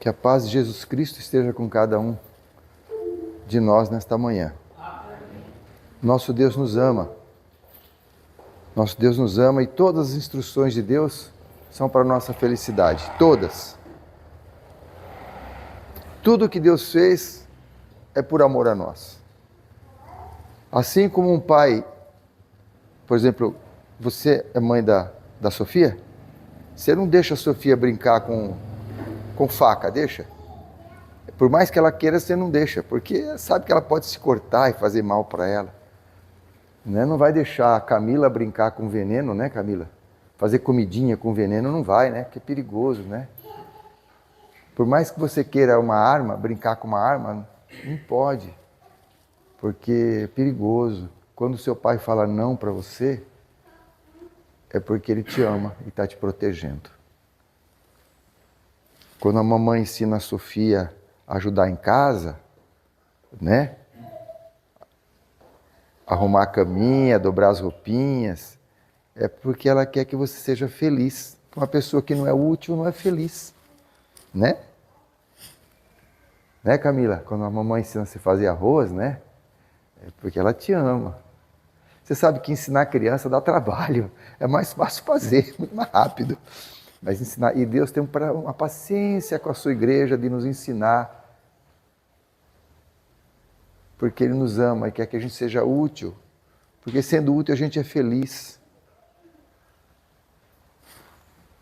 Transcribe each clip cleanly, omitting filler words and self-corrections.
Que a paz de Jesus Cristo esteja com cada um de nós nesta manhã. Nosso Deus nos ama. Nosso Deus nos ama e todas as instruções de Deus são para a nossa felicidade. Todas. Tudo que Deus fez é por amor a nós. Assim como um pai, por exemplo, você é mãe da Sofia? Você não deixa a Sofia brincar com faca, deixa? Por mais que ela queira, você não deixa, porque sabe que ela pode se cortar e fazer mal para ela. Né? Não vai deixar a Camila brincar com veneno, né, Camila? Fazer comidinha com veneno não vai, né? Porque é perigoso, né? Por mais que você queira uma arma, brincar com uma arma, não pode, porque é perigoso. Quando seu pai fala não para você, é porque ele te ama e está te protegendo. Quando a mamãe ensina a Sofia a ajudar em casa, né? Arrumar a caminha, dobrar as roupinhas, é porque ela quer que você seja feliz. Uma pessoa que não é útil não é feliz, né? Né, Camila? Quando a mamãe ensina você a fazer arroz, né? É porque ela te ama. Você sabe que ensinar a criança dá trabalho, é mais fácil fazer, muito mais rápido. Mas ensinar, e Deus tem uma paciência com a sua igreja de nos ensinar, porque Ele nos ama e quer que a gente seja útil, porque sendo útil a gente é feliz.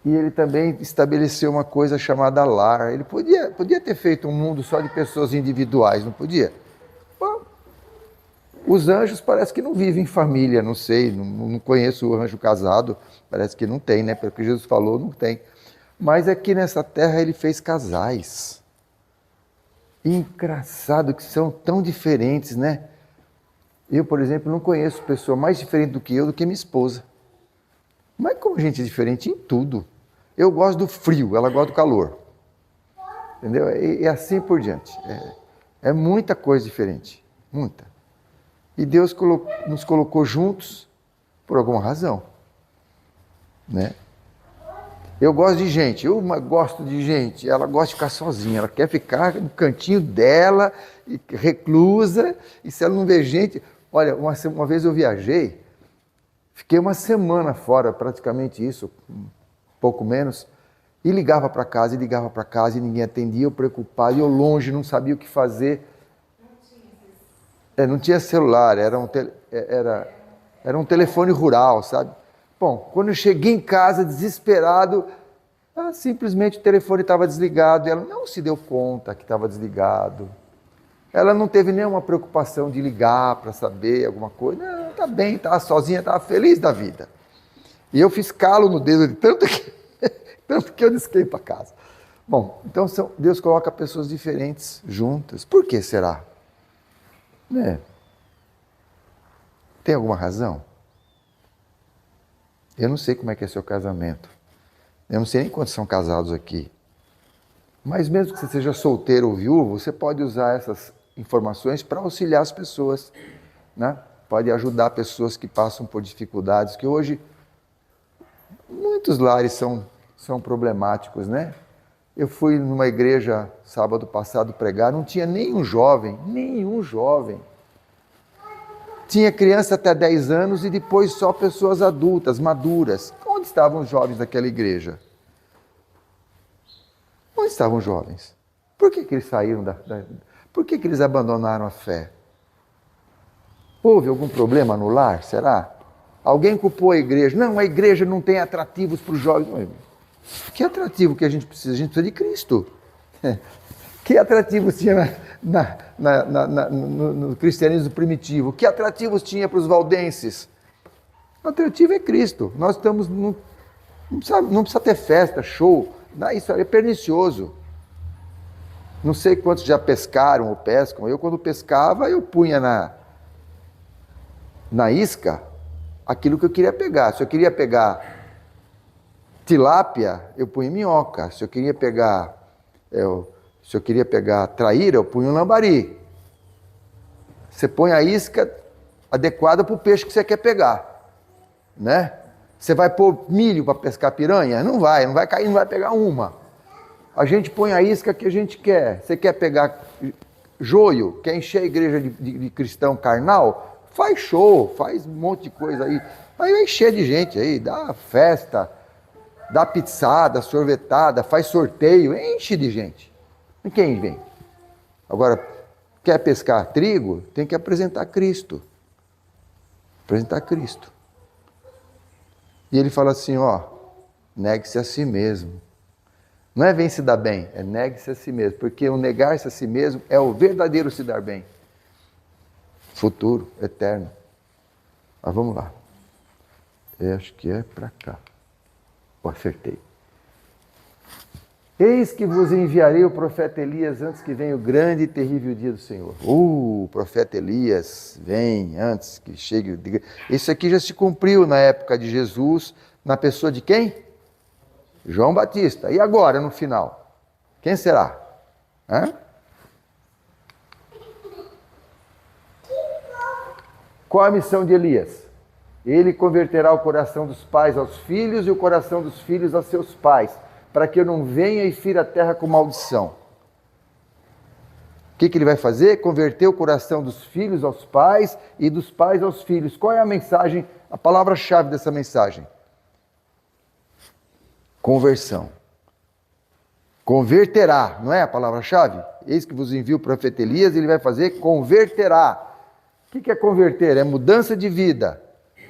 E Ele também estabeleceu uma coisa chamada lar. Ele podia ter feito um mundo só de pessoas individuais, não podia? Bom, os anjos parece que não vivem em família, não sei, não conheço o anjo casado, parece que não tem, né? Pelo que Jesus falou, não tem. Mas aqui nessa terra Ele fez casais. Engraçado que são tão diferentes, né? Eu, por exemplo, não conheço pessoa mais diferente do que minha esposa. Mas como a gente é diferente em tudo. Eu gosto do frio, ela gosta do calor. Entendeu? E assim por diante. É muita coisa diferente. Muita. E Deus nos colocou juntos por alguma razão. Né? Eu gosto de gente, ela gosta de ficar sozinha, ela quer ficar no cantinho dela, reclusa, e se ela não vê gente... Olha, uma vez eu viajei, fiquei uma semana fora, praticamente isso, um pouco menos, e ligava para casa, e ninguém atendia, eu preocupado, eu longe, não sabia o que fazer. Não tinha celular, era um telefone rural, sabe? Bom, quando eu cheguei em casa, desesperado, simplesmente o telefone estava desligado, e ela não se deu conta que estava desligado. Ela não teve nenhuma preocupação de ligar para saber alguma coisa. Não, tá bem, estava sozinha, estava feliz da vida. E eu fiz calo no dedo de tanto que eu disquei para casa. Bom, então Deus coloca pessoas diferentes juntas. Por que será? Tem alguma razão? Eu não sei como é que é seu casamento. Eu não sei nem quantos são casados aqui. Mas mesmo que você seja solteiro ou viúvo, você pode usar essas informações para auxiliar as pessoas, né? Pode ajudar pessoas que passam por dificuldades, que hoje muitos lares são problemáticos, né? Eu fui numa igreja sábado passado pregar, não tinha nenhum jovem. Tinha criança até 10 anos e depois só pessoas adultas, maduras. Onde estavam os jovens daquela igreja? Onde estavam os jovens? Por que eles saíram Por que eles abandonaram a fé? Houve algum problema no lar, será? Alguém culpou a igreja. Não, a igreja não tem atrativos para os jovens. Que atrativo que a gente precisa? A gente precisa de Cristo. Que atrativos tinha no cristianismo primitivo? Que atrativos tinha para os valdenses? O atrativo é Cristo. Nós estamos... Não precisa ter festa, show. Isso é pernicioso. Não sei quantos já pescaram ou pescam. Eu, quando pescava, eu punha na isca aquilo que eu queria pegar. Se eu queria pegar tilápia, eu punha minhoca. Se eu queria pegar traíra, eu punho um lambari. Você põe a isca adequada para o peixe que você quer pegar, né? Você vai pôr milho para pescar piranha? Não vai cair, não vai pegar uma. A gente põe a isca que a gente quer. Você quer pegar joio, quer encher a igreja de cristão carnal? Faz show, faz um monte de coisa aí. Aí vai encher de gente aí, dá festa, dá pizzada, sorvetada, faz sorteio, enche de gente. E quem vem? Agora, quer pescar trigo? Tem que apresentar Cristo. Apresentar Cristo. E ele fala assim, ó, negue-se a si mesmo. Não é vem se dar bem, é negue-se a si mesmo. Porque o negar-se a si mesmo é o verdadeiro se dar bem. Futuro, eterno. Mas vamos lá. Eu acho que é para cá. Acertei. Eis que vos enviarei o profeta Elias antes que venha o grande e terrível dia do Senhor. O profeta Elias vem antes que chegue. Isso aqui já se cumpriu na época de Jesus, na pessoa de quem? João Batista. E agora, no final? Quem será? Hã? Qual a missão de Elias? Ele converterá o coração dos pais aos filhos e o coração dos filhos a seus pais, para que eu não venha e fira a terra com maldição. O que ele vai fazer? Converter o coração dos filhos aos pais e dos pais aos filhos. Qual é a mensagem, a palavra-chave dessa mensagem? Conversão. Converterá, não é a palavra-chave? Eis que vos envio o profeta Elias, ele vai fazer, converterá. O que é converter? É mudança de vida.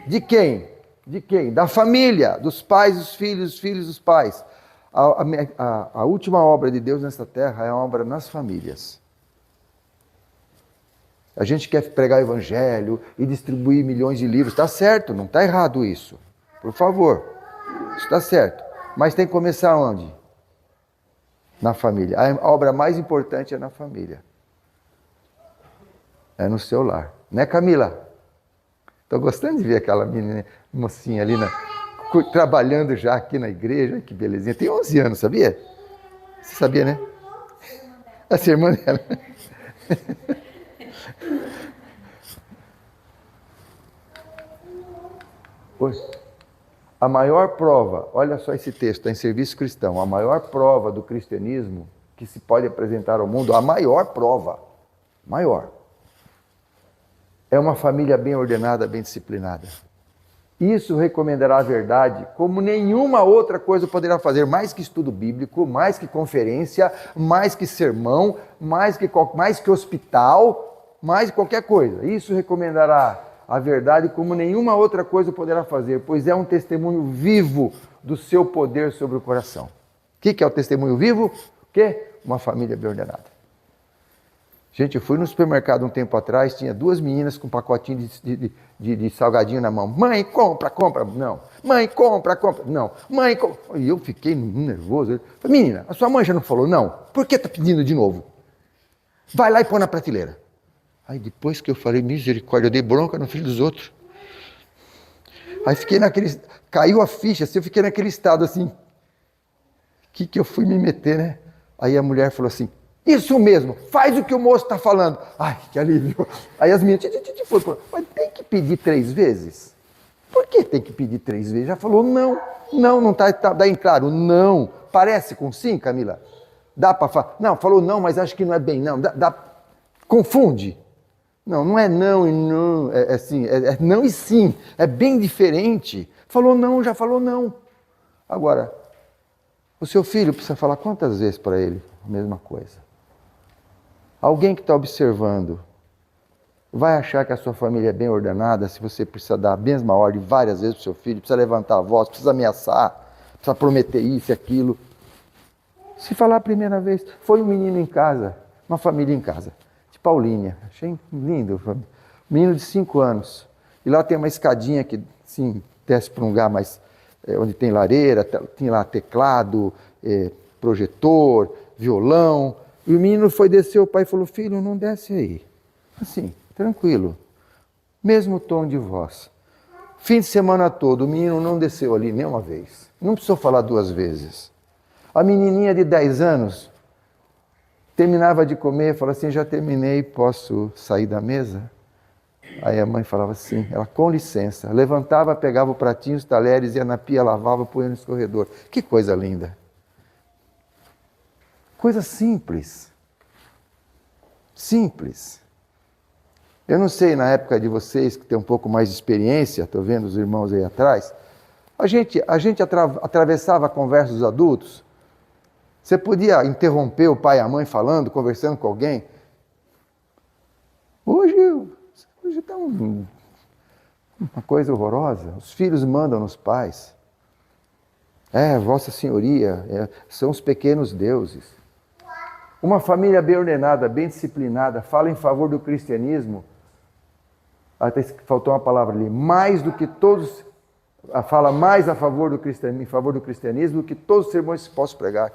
De quem? De quem? Da família, dos pais, dos filhos dos pais. A última obra de Deus nesta terra é a obra nas famílias. A gente quer pregar o evangelho e distribuir milhões de livros. Está certo, não está errado isso. Por favor, isso está certo. Mas tem que começar onde? Na família. A obra mais importante é na família. É no seu lar. Né, Camila? Estou gostando de ver aquela menina, mocinha ali trabalhando já aqui na igreja. Que belezinha. Tem 11 anos, sabia? Você sabia, né? Essa irmã dela. Pois, a maior prova, olha só esse texto, está em Serviço Cristão, a maior prova do cristianismo que se pode apresentar ao mundo, a maior prova, é uma família bem ordenada, bem disciplinada. Isso recomendará a verdade como nenhuma outra coisa poderá fazer, mais que estudo bíblico, mais que conferência, mais que sermão, mais que hospital, mais qualquer coisa. Isso recomendará a verdade como nenhuma outra coisa poderá fazer, pois é um testemunho vivo do seu poder sobre o coração. O que é o testemunho vivo? O quê? Uma família bem ordenada. Gente, eu fui no supermercado um tempo atrás, tinha 2 meninas com um pacotinho de salgadinho na mão. Mãe, compra. Não. Mãe, compra. Não. Mãe, compra. E eu fiquei nervoso. Eu falei, menina, a sua mãe já não falou não? Por que está pedindo de novo? Vai lá e põe na prateleira. Aí depois que eu falei, misericórdia, eu dei bronca no filho dos outros. Aí fiquei caiu a ficha, assim, eu fiquei naquele estado assim. O que eu fui me meter, né? Aí a mulher falou assim, isso mesmo, faz o que o moço está falando. Ai, que alívio. Aí as meninas, mas tem que pedir 3 vezes? Por que tem que pedir 3 vezes? Já falou não está daí claro, não. Parece com sim, Camila? Dá para falar? Não, falou não, mas acho que não é bem não. Confunde. Não é não e não, é assim, é não e sim, é bem diferente. Falou não, já falou não. Agora, o seu filho precisa falar quantas vezes para ele a mesma coisa? Alguém que está observando vai achar que a sua família é bem ordenada se você precisa dar a mesma ordem várias vezes para o seu filho, precisa levantar a voz, precisa ameaçar, precisa prometer isso e aquilo. Se falar a primeira vez, foi um menino em casa, uma família em casa, de Paulínia, achei lindo, um menino de 5 anos. E lá tem uma escadinha que, sim, desce para um lugar mais, onde tem lareira, tem lá teclado, projetor, violão. E o menino foi descer, o pai falou, filho, não desce aí. Assim, tranquilo. Mesmo tom de voz. Fim de semana todo, o menino não desceu ali nem uma vez. Não precisou falar 2 vezes. A menininha de 10 anos terminava de comer, falava assim, já terminei, posso sair da mesa? Aí a mãe falava assim, ela, com licença. Levantava, pegava o pratinho, os talheres, ia na pia, lavava, punha no escorredor. Que coisa linda. Coisa simples. Simples. Eu não sei, na época de vocês, que tem um pouco mais de experiência, estou vendo os irmãos aí atrás, a gente atravessava a conversa dos adultos. Você podia interromper o pai e a mãe falando, conversando com alguém. Hoje está uma coisa horrorosa. Os filhos mandam nos pais. Vossa Senhoria, são os pequenos deuses. Uma família bem ordenada, bem disciplinada, fala em favor do cristianismo. Até faltou uma palavra ali. Mais do que todos, fala mais a favor do cristianismo, em favor do cristianismo do que todos os sermões que se possam pregar.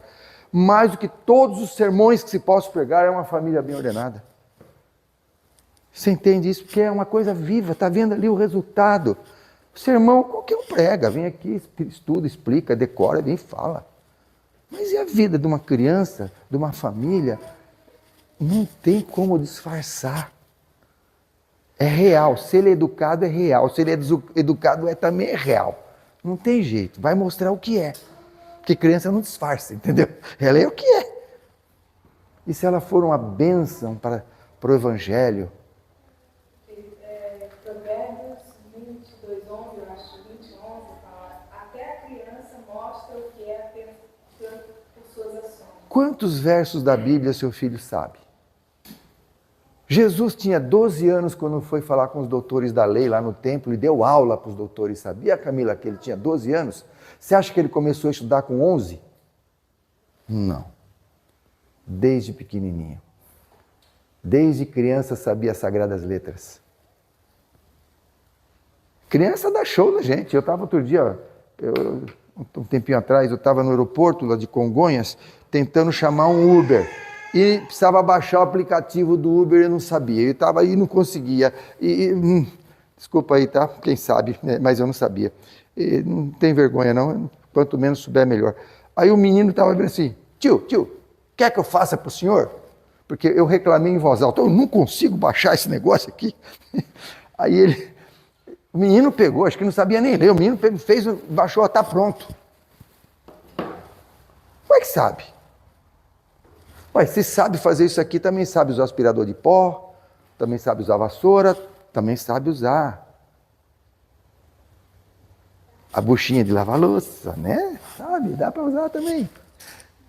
Mais do que todos os sermões que se possam pregar é uma família bem ordenada. Você entende isso? Porque é uma coisa viva, está vendo ali o resultado. O sermão, qualquer um prega, vem aqui, estuda, explica, decora, vem e fala. Mas e a vida de uma criança, de uma família? Não tem como disfarçar. É real. Se ele é educado, é real. Se ele é deseducado, também é real. Não tem jeito. Vai mostrar o que é. Porque criança não disfarça, entendeu? Ela é o que é. E se ela for uma bênção para o Evangelho? Provérbios 22:11, eu acho, 20:11, fala: até a criança mostra o que é apenas por suas ações. Quantos versos da Bíblia seu filho sabe? Jesus tinha 12 anos quando foi falar com os doutores da lei lá no templo e deu aula para os doutores. Sabia, Camila, que ele tinha 12 anos? Você acha que ele começou a estudar com 11? Não. Desde pequenininho. Desde criança sabia as sagradas letras. Criança dá show na gente. Eu estava outro dia, um tempinho atrás, eu estava no aeroporto lá de Congonhas, tentando chamar um Uber. E precisava baixar o aplicativo do Uber, eu não sabia. Eu estava aí e não conseguia. Desculpa aí, tá? Quem sabe, né? Mas eu não sabia. E não tem vergonha não, quanto menos souber melhor. Aí o menino estava vendo assim: tio, quer que eu faça para o senhor? Porque eu reclamei em voz alta: eu não consigo baixar esse negócio aqui. Aí o menino pegou, acho que não sabia nem ler, o menino fez, baixou, está pronto. Como é que sabe? Ué, se sabe fazer isso aqui, também sabe usar aspirador de pó, também sabe usar vassoura, também sabe usar a buchinha de lavar louça, né? Sabe, dá para usar também.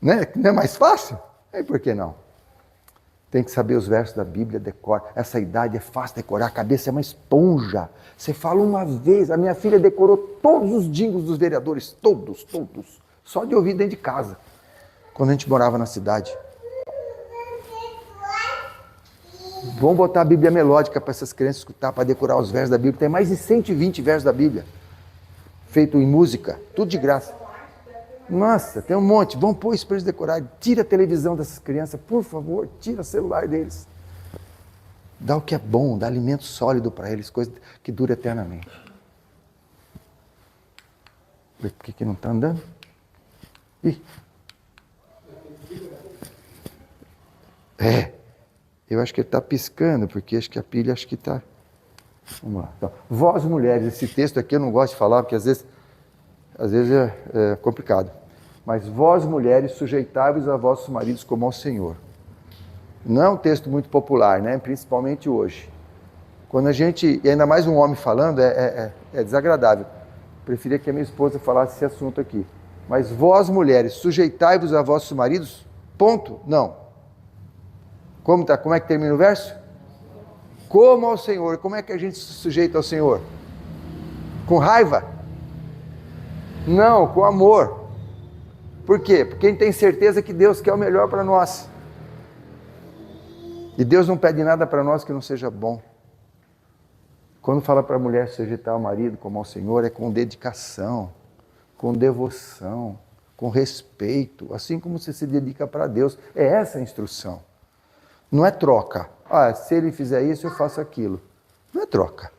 Né? Não é mais fácil? E por que não? Tem que saber os versos da Bíblia, decora. Essa idade é fácil decorar, a cabeça é uma esponja. Você fala uma vez, a minha filha decorou todos os jingles dos vereadores, todos, só de ouvir dentro de casa, quando a gente morava na cidade. Vamos botar a Bíblia melódica para essas crianças escutar, para decorar os versos da Bíblia. Tem mais de 120 versos da Bíblia, feito em música, tudo de graça. Nossa, tem um monte. Vamos pôr isso para eles decorarem. Tira a televisão dessas crianças, por favor, tira o celular deles. Dá o que é bom, dá alimento sólido para eles, coisa que dura eternamente. Por que não está andando? Ih. Eu acho que ele está piscando, porque acho que a pilha está... Vamos lá. Então, vós mulheres, esse texto aqui eu não gosto de falar, porque às vezes é complicado. Mas vós mulheres, sujeitai-vos a vossos maridos como ao Senhor. Não é um texto muito popular, né? Principalmente hoje. Quando a gente, e ainda mais um homem falando, é desagradável. Preferia que a minha esposa falasse esse assunto aqui. Mas vós mulheres, sujeitai-vos a vossos maridos, ponto? Não. Como é que termina o verso? Como ao Senhor. Como é que a gente se sujeita ao Senhor? Com raiva? Não, com amor. Por quê? Porque a gente tem certeza que Deus quer o melhor para nós. E Deus não pede nada para nós que não seja bom. Quando fala para a mulher sujeitar ao marido como ao Senhor, é com dedicação, com devoção, com respeito, assim como você se dedica para Deus. É essa a instrução. Não é troca. Se ele fizer isso, eu faço aquilo. Não é troca.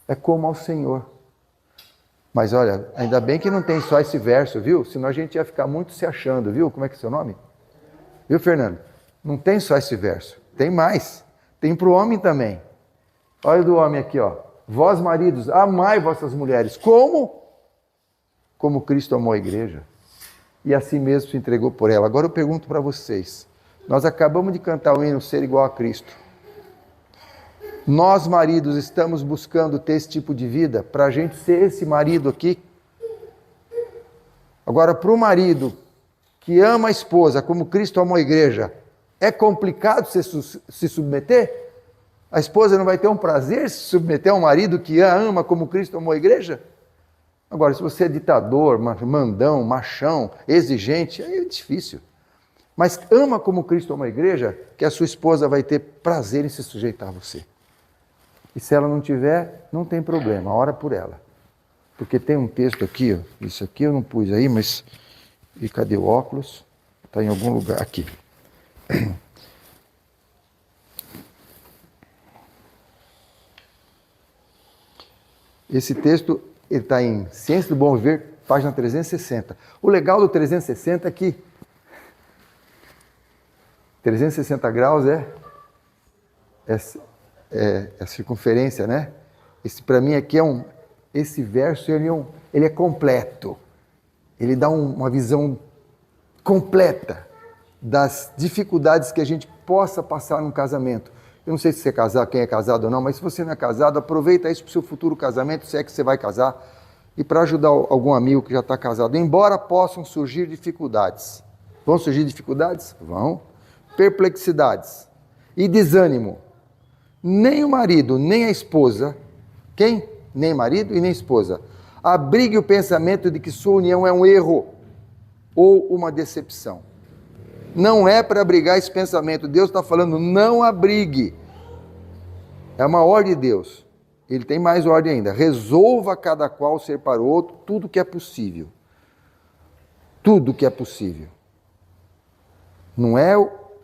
É como ao Senhor. Mas olha, ainda bem que não tem só esse verso, viu? Senão a gente ia ficar muito se achando, viu? Como é que é seu nome? Viu, Fernando? Não tem só esse verso. Tem mais. Tem para o homem também. Olha o do homem aqui, ó. Vós, maridos, amai vossas mulheres. Como? Como Cristo amou a igreja. e a si mesmo se entregou por ela. Agora eu pergunto para vocês, nós acabamos de cantar o hino Ser Igual a Cristo. Nós, maridos, estamos buscando ter esse tipo de vida para a gente ser esse marido aqui? Agora, para o marido que ama a esposa como Cristo amou a igreja, é complicado se submeter? A esposa não vai ter um prazer se submeter a um marido que a ama como Cristo amou a igreja? Agora, se você é ditador, mandão, machão, exigente, aí é difícil. Mas ama como Cristo ama a igreja, que a sua esposa vai ter prazer em se sujeitar a você. E se ela não tiver, não tem problema, ora por ela. Porque tem um texto aqui, ó, isso aqui eu não pus aí, mas... E cadê o óculos? Está em algum lugar, aqui. Esse texto está em Ciência do Bom Viver, página 360. O legal do 360 é que 360 graus é a circunferência, né? Esse para mim aqui esse verso ele é completo. Ele dá uma visão completa das dificuldades que a gente possa passar num casamento. Eu não sei se você é casado, quem é casado ou não, mas se você não é casado, aproveita isso para o seu futuro casamento, se é que você vai casar, e para ajudar algum amigo que já está casado. Embora possam surgir dificuldades. Vão surgir dificuldades? Vão. Perplexidades e desânimo. Nem o marido, nem a esposa, quem? Nem marido e nem esposa, abrigue o pensamento de que sua união é um erro ou uma decepção. Não é para abrigar esse pensamento. Deus está falando, não abrigue. É uma ordem de Deus. Ele tem mais ordem ainda. Resolva cada qual ser para o outro tudo que é possível. Tudo que é possível. Não é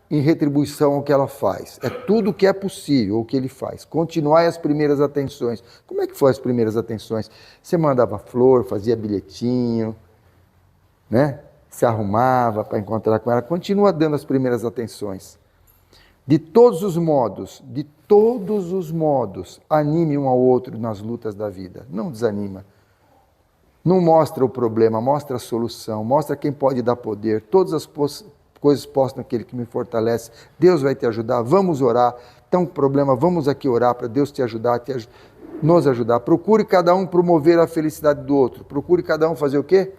em retribuição ao que ela faz. É tudo o que é possível, o que ele faz. Continuar as primeiras atenções. Como é que foram as primeiras atenções? Você mandava flor, fazia bilhetinho, né? Se arrumava para encontrar com ela. Continua dando as primeiras atenções. De todos os modos, anime um ao outro nas lutas da vida. Não desanima. Não mostra o problema, mostra a solução, mostra quem pode dar poder. Todas as coisas postas naquele que me fortalece. Deus vai te ajudar, vamos orar. Então, problema, vamos aqui orar para Deus te ajudar, nos ajudar. Procure cada um promover a felicidade do outro. Procure cada um fazer o quê?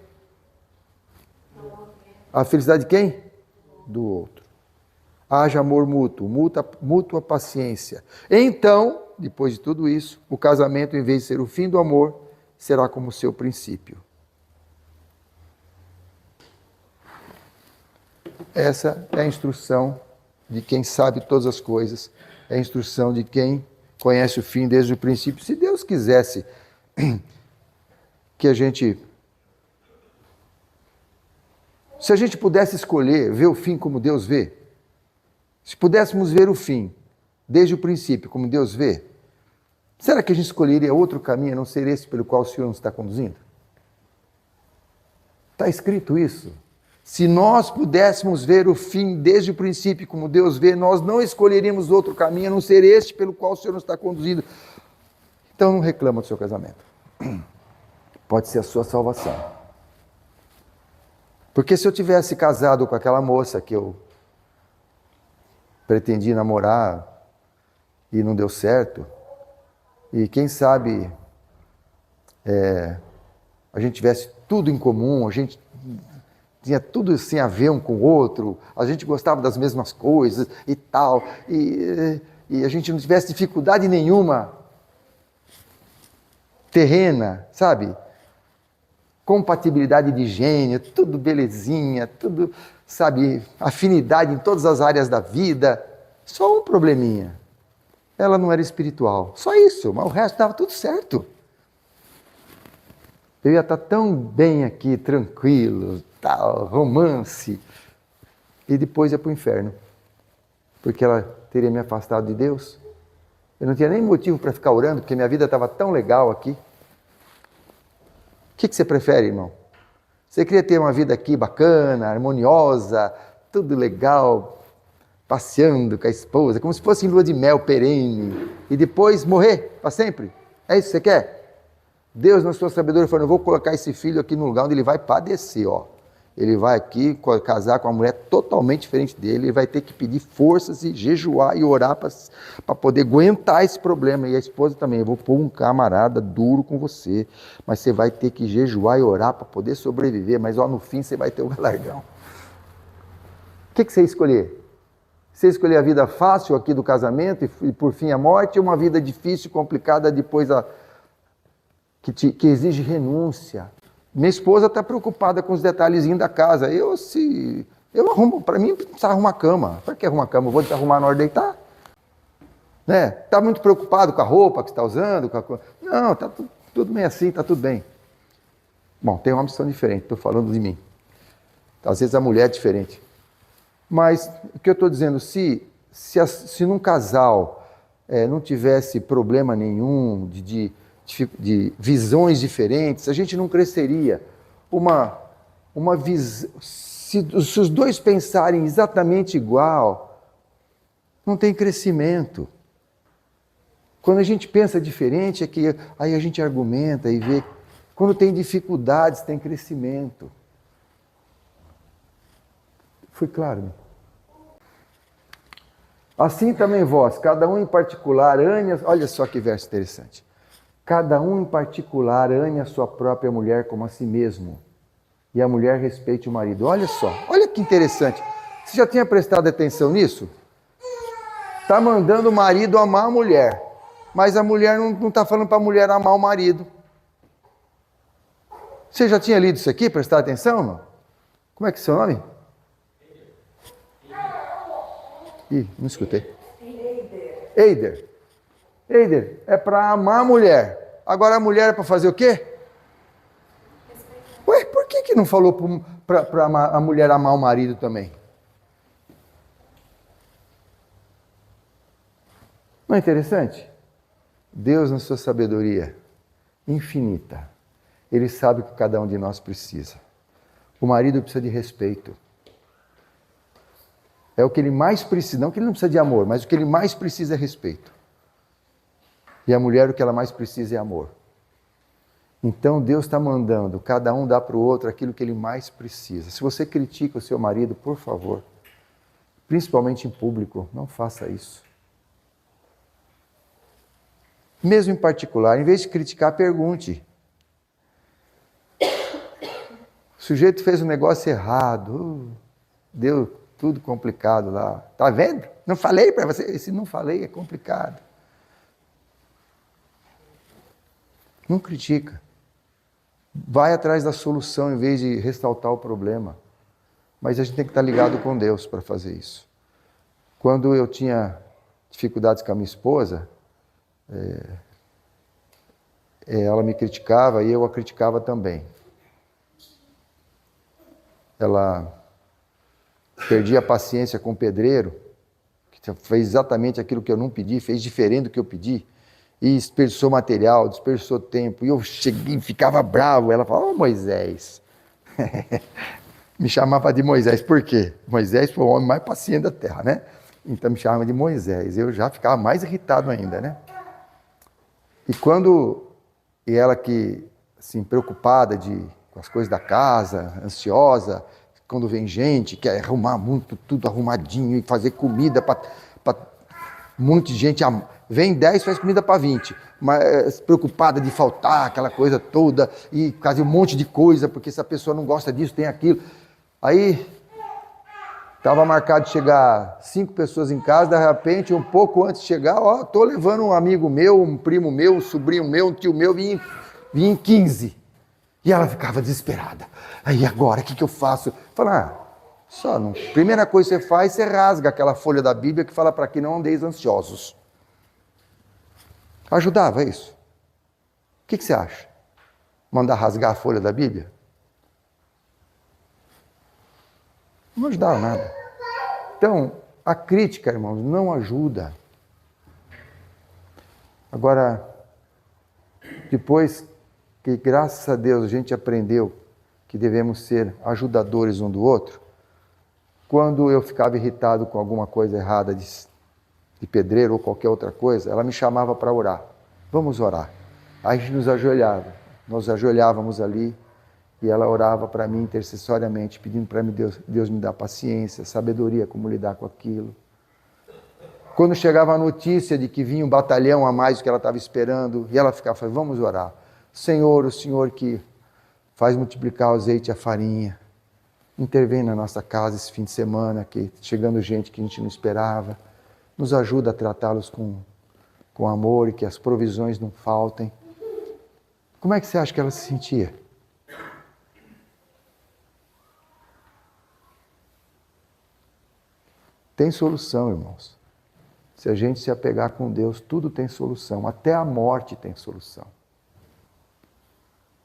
A felicidade de quem? Do outro. Haja amor mútuo, mútua paciência. Então, depois de tudo isso, o casamento, em vez de ser o fim do amor, será como o seu princípio. Essa é a instrução de quem sabe todas as coisas, é a instrução de quem conhece o fim desde o princípio. Se Deus quisesse que a gente pudesse escolher ver o fim como Deus vê, se pudéssemos ver o fim desde o princípio como Deus vê, será que a gente escolheria outro caminho a não ser esse pelo qual o Senhor nos está conduzindo? Está escrito isso. Se nós pudéssemos ver o fim desde o princípio como Deus vê, nós não escolheríamos outro caminho a não ser este pelo qual o Senhor nos está conduzindo. Então não reclama do seu casamento. Pode ser a sua salvação. Porque se eu tivesse casado com aquela moça que eu pretendi namorar e não deu certo, e quem sabe a gente tivesse tudo em comum, a gente tinha tudo assim a ver um com o outro, a gente gostava das mesmas coisas e tal, e a gente não tivesse dificuldade nenhuma terrena, sabe? Compatibilidade de gênio, tudo belezinha, tudo, sabe, afinidade em todas as áreas da vida. Só um probleminha. Ela não era espiritual. Só isso, mas o resto estava tudo certo. Eu ia estar tão bem aqui, tranquilo, tal, romance, e depois ia para o inferno. Porque ela teria me afastado de Deus. Eu não tinha nem motivo para ficar orando, porque minha vida estava tão legal aqui. O que você prefere, irmão? Você queria ter uma vida aqui bacana, harmoniosa, tudo legal, passeando com a esposa, como se fosse em lua de mel perene, e depois morrer para sempre? É isso que você quer? Deus, na sua sabedoria, falou, eu vou colocar esse filho aqui no lugar onde ele vai padecer, ó. Ele vai aqui casar com uma mulher totalmente diferente dele, ele vai ter que pedir forças e jejuar e orar para poder aguentar esse problema. E a esposa também, eu vou pôr um camarada duro com você, mas você vai ter que jejuar e orar para poder sobreviver, mas no fim você vai ter o galardão. O que você ia escolher? Você escolher a vida fácil aqui do casamento e por fim a morte, ou uma vida difícil, complicada depois que exige renúncia? Minha esposa está preocupada com os detalhezinhos da casa. Eu arrumo, para mim não precisa arrumar cama. Para que arrumar cama? Eu vou te arrumar na hora de deitar? Né? Está muito preocupado com a roupa que você está usando? Não, está tudo bem assim, está tudo bem. Bom, tem uma missão diferente, estou falando de mim. Às vezes a mulher é diferente. Mas o que eu estou dizendo, se num casal não tivesse problema nenhum de visões diferentes, a gente não cresceria. Se os dois pensarem exatamente igual, não tem crescimento. Quando a gente pensa diferente, aí a gente argumenta e vê. Quando tem dificuldades, tem crescimento. Foi claro, né? Assim também vós, cada um em particular, olha só que verso interessante. Cada um em particular ame a sua própria mulher como a si mesmo, e a mulher respeite o marido. Olha só, olha que interessante. Você já tinha prestado atenção nisso? Está mandando o marido amar a mulher, mas a mulher não está falando para a mulher amar o marido. Você já tinha lido isso aqui, prestar atenção, não? Como é que é seu nome? Ih, não escutei. Eider. Eider, é para amar a mulher. Agora a mulher é para fazer o quê? Ué, por que não falou para a mulher amar o marido também? Não é interessante? Deus, na sua sabedoria infinita, Ele sabe o que cada um de nós precisa. O marido precisa de respeito. É o que ele mais precisa, não que ele não precisa de amor, mas o que ele mais precisa é respeito. E a mulher, o que ela mais precisa é amor. Então Deus está mandando cada um dar para o outro aquilo que ele mais precisa. Se você critica o seu marido, por favor, principalmente em público, não faça isso. Mesmo em particular, em vez de criticar, pergunte. O sujeito fez um negócio errado, deu tudo complicado lá. Tá vendo? Não falei para você. Se não falei, é complicado. Não critica. Vai atrás da solução em vez de ressaltar o problema. Mas a gente tem que estar ligado com Deus para fazer isso. Quando eu tinha dificuldades com a minha esposa, ela me criticava e eu a criticava também. Ela perdia a paciência com o pedreiro, que fez exatamente aquilo que eu não pedi, fez diferente do que eu pedi, e desperdiçou material, desperdiçou tempo, e eu cheguei e ficava bravo. Ela falava, Moisés. Me chamava de Moisés, por quê? Moisés foi o homem mais paciente da terra, né? Então me chamava de Moisés, eu já ficava mais irritado ainda, né? E ela que, assim, preocupada com as coisas da casa, ansiosa, quando vem gente, quer arrumar muito, tudo arrumadinho e fazer comida para muita gente. Vem 10, faz comida para 20, mas preocupada de faltar aquela coisa toda e fazer um monte de coisa, porque se a pessoa não gosta disso, tem aquilo. Aí, estava marcado de chegar 5 pessoas em casa, de repente, um pouco antes de chegar, estou levando um amigo meu, um primo meu, um sobrinho meu, um tio meu, vim em 15. E ela ficava desesperada. Aí agora, o que eu faço? Falei, primeira coisa que você faz, você rasga aquela folha da Bíblia que fala para que não andeis ansiosos. Ajudava isso? O que você acha? Mandar rasgar a folha da Bíblia? Não ajudava nada. Então, a crítica, irmãos, não ajuda. Agora, depois que, graças a Deus, a gente aprendeu que devemos ser ajudadores um do outro, quando eu ficava irritado com alguma coisa errada de pedreiro ou qualquer outra coisa, ela me chamava para orar. Vamos orar. Aí a gente nos ajoelhava. Nós ajoelhávamos ali E ela orava para mim intercessoriamente, pedindo para mim Deus me dar paciência, sabedoria, como lidar com aquilo. Quando chegava a notícia de que vinha um batalhão a mais do que ela estava esperando, e ela ficava falando, vamos orar. Senhor, o Senhor que faz multiplicar o azeite e a farinha, intervém na nossa casa esse fim de semana, que chegando gente que a gente não esperava, nos ajuda a tratá-los com amor e que as provisões não faltem. Como é que você acha que ela se sentia? Tem solução, irmãos. Se a gente se apegar com Deus, tudo tem solução. Até a morte tem solução.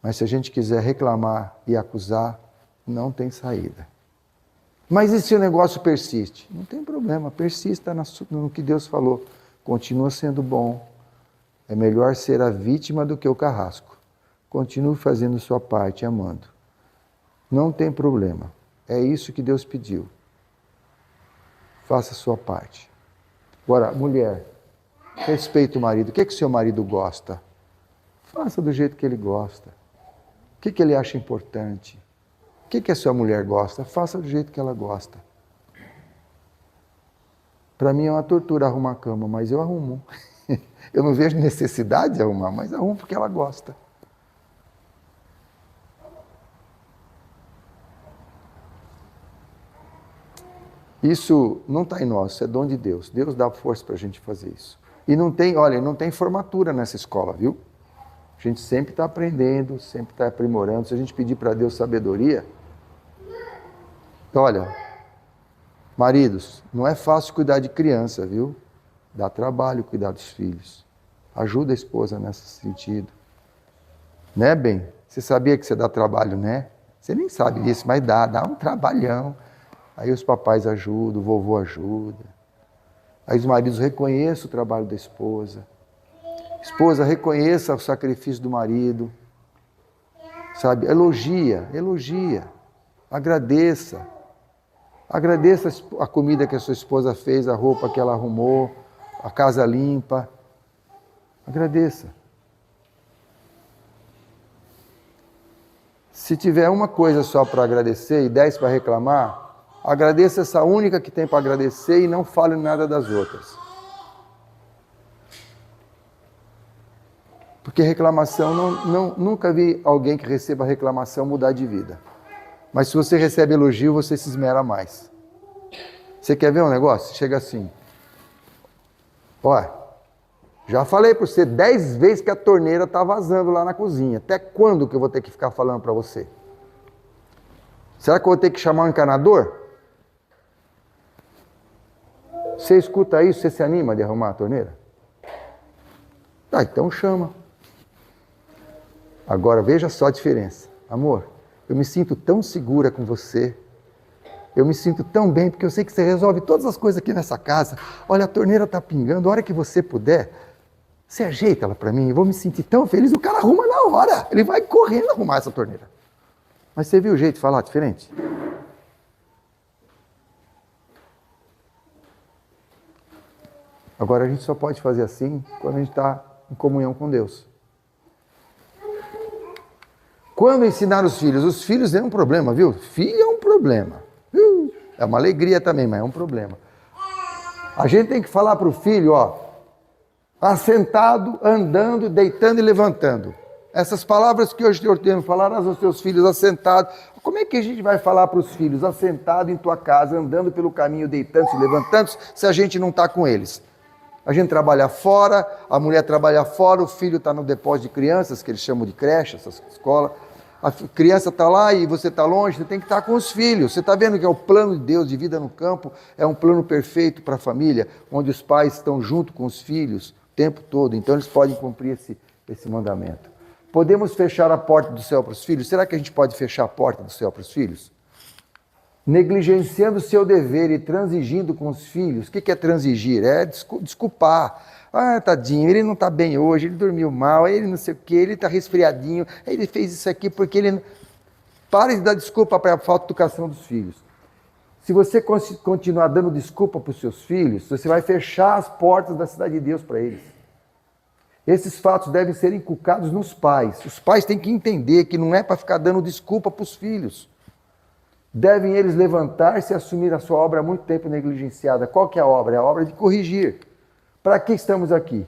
Mas se a gente quiser reclamar e acusar, não tem saída. Mas e se o negócio persiste? Não tem problema, persista no que Deus falou. Continua sendo bom. É melhor ser a vítima do que o carrasco. Continue fazendo sua parte, amando. Não tem problema. É isso que Deus pediu. Faça a sua parte. Agora, mulher, respeite o marido. O que seu marido gosta? Faça do jeito que ele gosta. O que ele acha importante? O que a sua mulher gosta? Faça do jeito que ela gosta. Para mim é uma tortura arrumar a cama, mas eu arrumo. Eu não vejo necessidade de arrumar, mas arrumo porque ela gosta. Isso não está em nós, é dom de Deus. Deus dá força para a gente fazer isso. E não tem formatura nessa escola, viu? A gente sempre está aprendendo, sempre está aprimorando. Se a gente pedir para Deus sabedoria... Olha, maridos, não é fácil cuidar de criança, viu? Dá trabalho cuidar dos filhos. Ajuda a esposa nesse sentido. Né, bem? Você sabia que você dá trabalho, né? Você nem sabe disso, mas dá um trabalhão. Aí os papais ajudam, o vovô ajuda. Aí os maridos reconheçam o trabalho da esposa. Esposa, reconheça o sacrifício do marido. Sabe? Elogia. Agradeça. Agradeça a comida que a sua esposa fez, a roupa que ela arrumou, a casa limpa. Agradeça. Se tiver uma coisa só para agradecer e 10 para reclamar, agradeça essa única que tem para agradecer e não fale nada das outras. Porque reclamação, nunca vi alguém que receba reclamação mudar de vida. Mas se você recebe elogio, você se esmera mais. Você quer ver um negócio? Chega assim. Olha, já falei para você 10 vezes que a torneira está vazando lá na cozinha. Até quando que eu vou ter que ficar falando para você? Será que eu vou ter que chamar um encanador? Você escuta isso, você se anima de arrumar a torneira? Tá, então chama. Agora veja só a diferença. Amor, eu me sinto tão segura com você. Eu me sinto tão bem, porque eu sei que você resolve todas as coisas aqui nessa casa. Olha, a torneira está pingando, a hora que você puder, você ajeita ela para mim, eu vou me sentir tão feliz. O cara arruma na hora, ele vai correndo arrumar essa torneira. Mas você viu o jeito de falar diferente? Agora a gente só pode fazer assim quando a gente está em comunhão com Deus. Quando ensinar os filhos é um problema, viu? Filho é um problema. É uma alegria também, mas é um problema. A gente tem que falar para o filho, assentado, andando, deitando e levantando. Essas palavras que hoje eu tenho, falar aos teus filhos assentado. Como é que a gente vai falar para os filhos assentado em tua casa, andando pelo caminho, deitando-se e levantando-se, se a gente não está com eles? A gente trabalha fora, a mulher trabalha fora, o filho está no depósito de crianças, que eles chamam de creche, essas escolas. A criança está lá e você está longe, você tem que estar com os filhos. Você está vendo que é o plano de Deus de vida no campo, é um plano perfeito para a família, onde os pais estão junto com os filhos o tempo todo, então eles podem cumprir esse mandamento. Podemos fechar a porta do céu para os filhos? Será que a gente pode fechar a porta do céu para os filhos? Negligenciando o seu dever e transigindo com os filhos. O que é transigir? É desculpar. Ah, tadinho, ele não está bem hoje, ele dormiu mal, ele não sei o que, ele está resfriadinho, ele fez isso aqui porque ele... Pare de dar desculpa para a falta de educação dos filhos. Se você continuar dando desculpa para os seus filhos, você vai fechar as portas da cidade de Deus para eles. Esses fatos devem ser inculcados nos pais. Os pais têm que entender que não é para ficar dando desculpa para os filhos. Devem eles levantar-se e assumir a sua obra há muito tempo negligenciada. Qual que é a obra? É a obra de corrigir. Para que estamos aqui?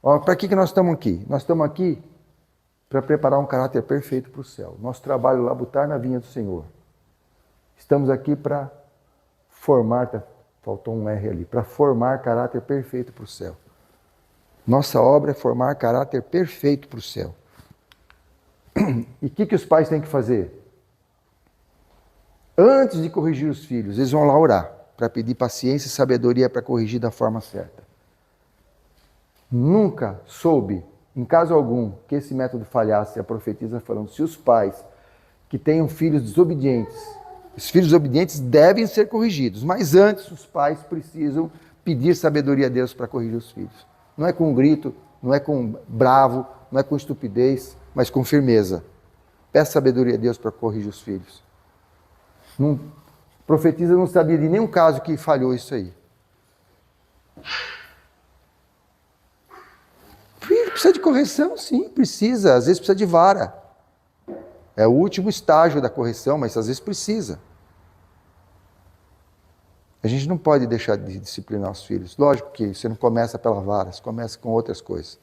Para que nós estamos aqui? Nós estamos aqui para preparar um caráter perfeito para o céu. Nosso trabalho é labutar na vinha do Senhor. Estamos aqui para formar, faltou um R ali, para formar caráter perfeito para o céu. Nossa obra é formar caráter perfeito para o céu. E o que os pais têm que fazer? Antes de corrigir os filhos, eles vão lá orar, para pedir paciência e sabedoria para corrigir da forma certa. Nunca soube, em caso algum, que esse método falhasse. A profetisa falando, se os pais que tenham filhos desobedientes, os filhos desobedientes devem ser corrigidos, mas antes os pais precisam pedir sabedoria a Deus para corrigir os filhos. Não é com um grito, não é com bravo, não é com estupidez, mas com firmeza. Peça sabedoria a Deus para corrigir os filhos. Profetisa não sabia de nenhum caso que falhou isso aí. Filho, precisa de correção? Sim, precisa. Às vezes precisa de vara. É o último estágio da correção, mas às vezes precisa. A gente não pode deixar de disciplinar os filhos. Lógico que você não começa pela vara, você começa com outras coisas.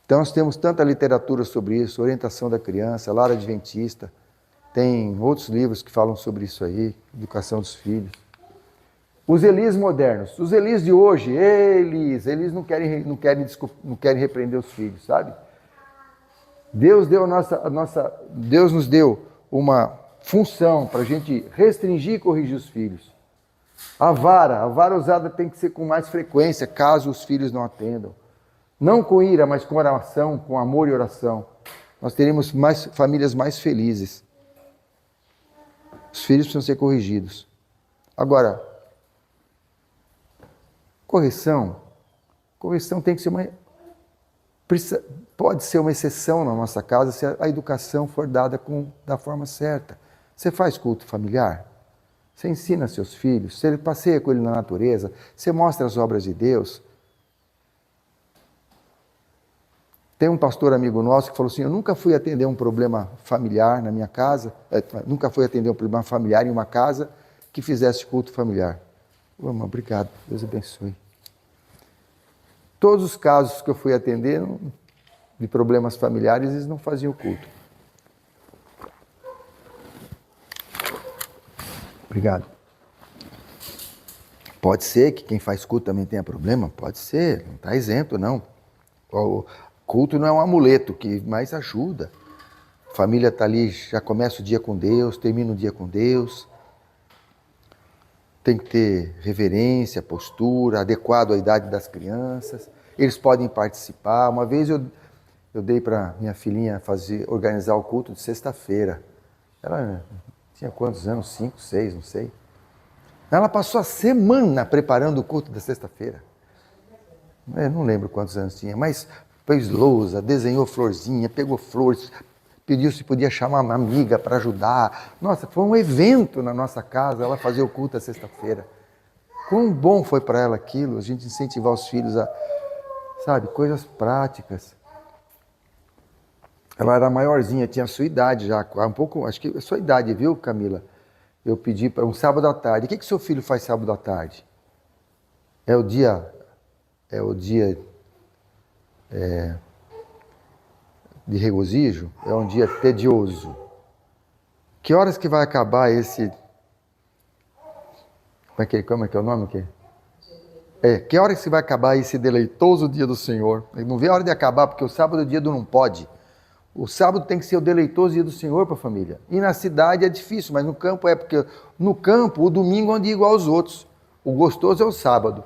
Então nós temos tanta literatura sobre isso, orientação da criança, lar adventista. Tem outros livros que falam sobre isso aí, educação dos filhos. Os Elis modernos, os Elis de hoje, eles não querem repreender os filhos, sabe? Deus nos deu uma função para a gente restringir e corrigir os filhos. A vara usada tem que ser com mais frequência, caso os filhos não atendam. Não com ira, mas com oração, com amor e oração. Nós teremos famílias mais felizes. Os filhos precisam ser corrigidos. Agora, correção tem que ser pode ser uma exceção na nossa casa se a educação for dada da forma certa. Você faz culto familiar? Você ensina seus filhos? Você passeia com ele na natureza? Você mostra as obras de Deus? Tem um pastor amigo nosso que falou assim, eu nunca fui atender um problema familiar na minha casa, nunca fui atender um problema familiar em uma casa que fizesse culto familiar. Obrigado, Deus abençoe. Todos os casos que eu fui atender de problemas familiares, eles não faziam culto. Obrigado. Pode ser que quem faz culto também tenha problema? Pode ser, não está isento, não. O culto não é um amuleto, que mais ajuda. A família está ali, já começa o dia com Deus, termina o dia com Deus. Tem que ter reverência, postura, adequado à idade das crianças. Eles podem participar. Uma vez eu dei para minha filhinha organizar o culto de sexta-feira. Ela tinha quantos anos? 5, 6, não sei. Ela passou a semana preparando o culto da sexta-feira. Eu não lembro quantos anos tinha, mas fez lousa, desenhou florzinha, pegou flores, pediu se podia chamar uma amiga para ajudar. Nossa, foi um evento na nossa casa, ela fazia o culto da sexta-feira. Quão bom foi para ela aquilo, a gente incentivar os filhos a, sabe, coisas práticas. Ela era maiorzinha, tinha a sua idade já, um pouco, acho que a sua idade, viu, Camila? Eu pedi para um sábado à tarde. O que seu filho faz sábado à tarde? É o dia de regozijo? É um dia tedioso? Que horas que vai acabar esse... Como é que é o nome? Que horas que vai acabar esse deleitoso dia do Senhor? Não vê a hora de acabar, porque o sábado é o dia do não pode. O sábado tem que ser o deleitoso dia do Senhor para a família. E na cidade é difícil, mas no campo porque no campo o domingo anda igual aos outros. O gostoso é o sábado.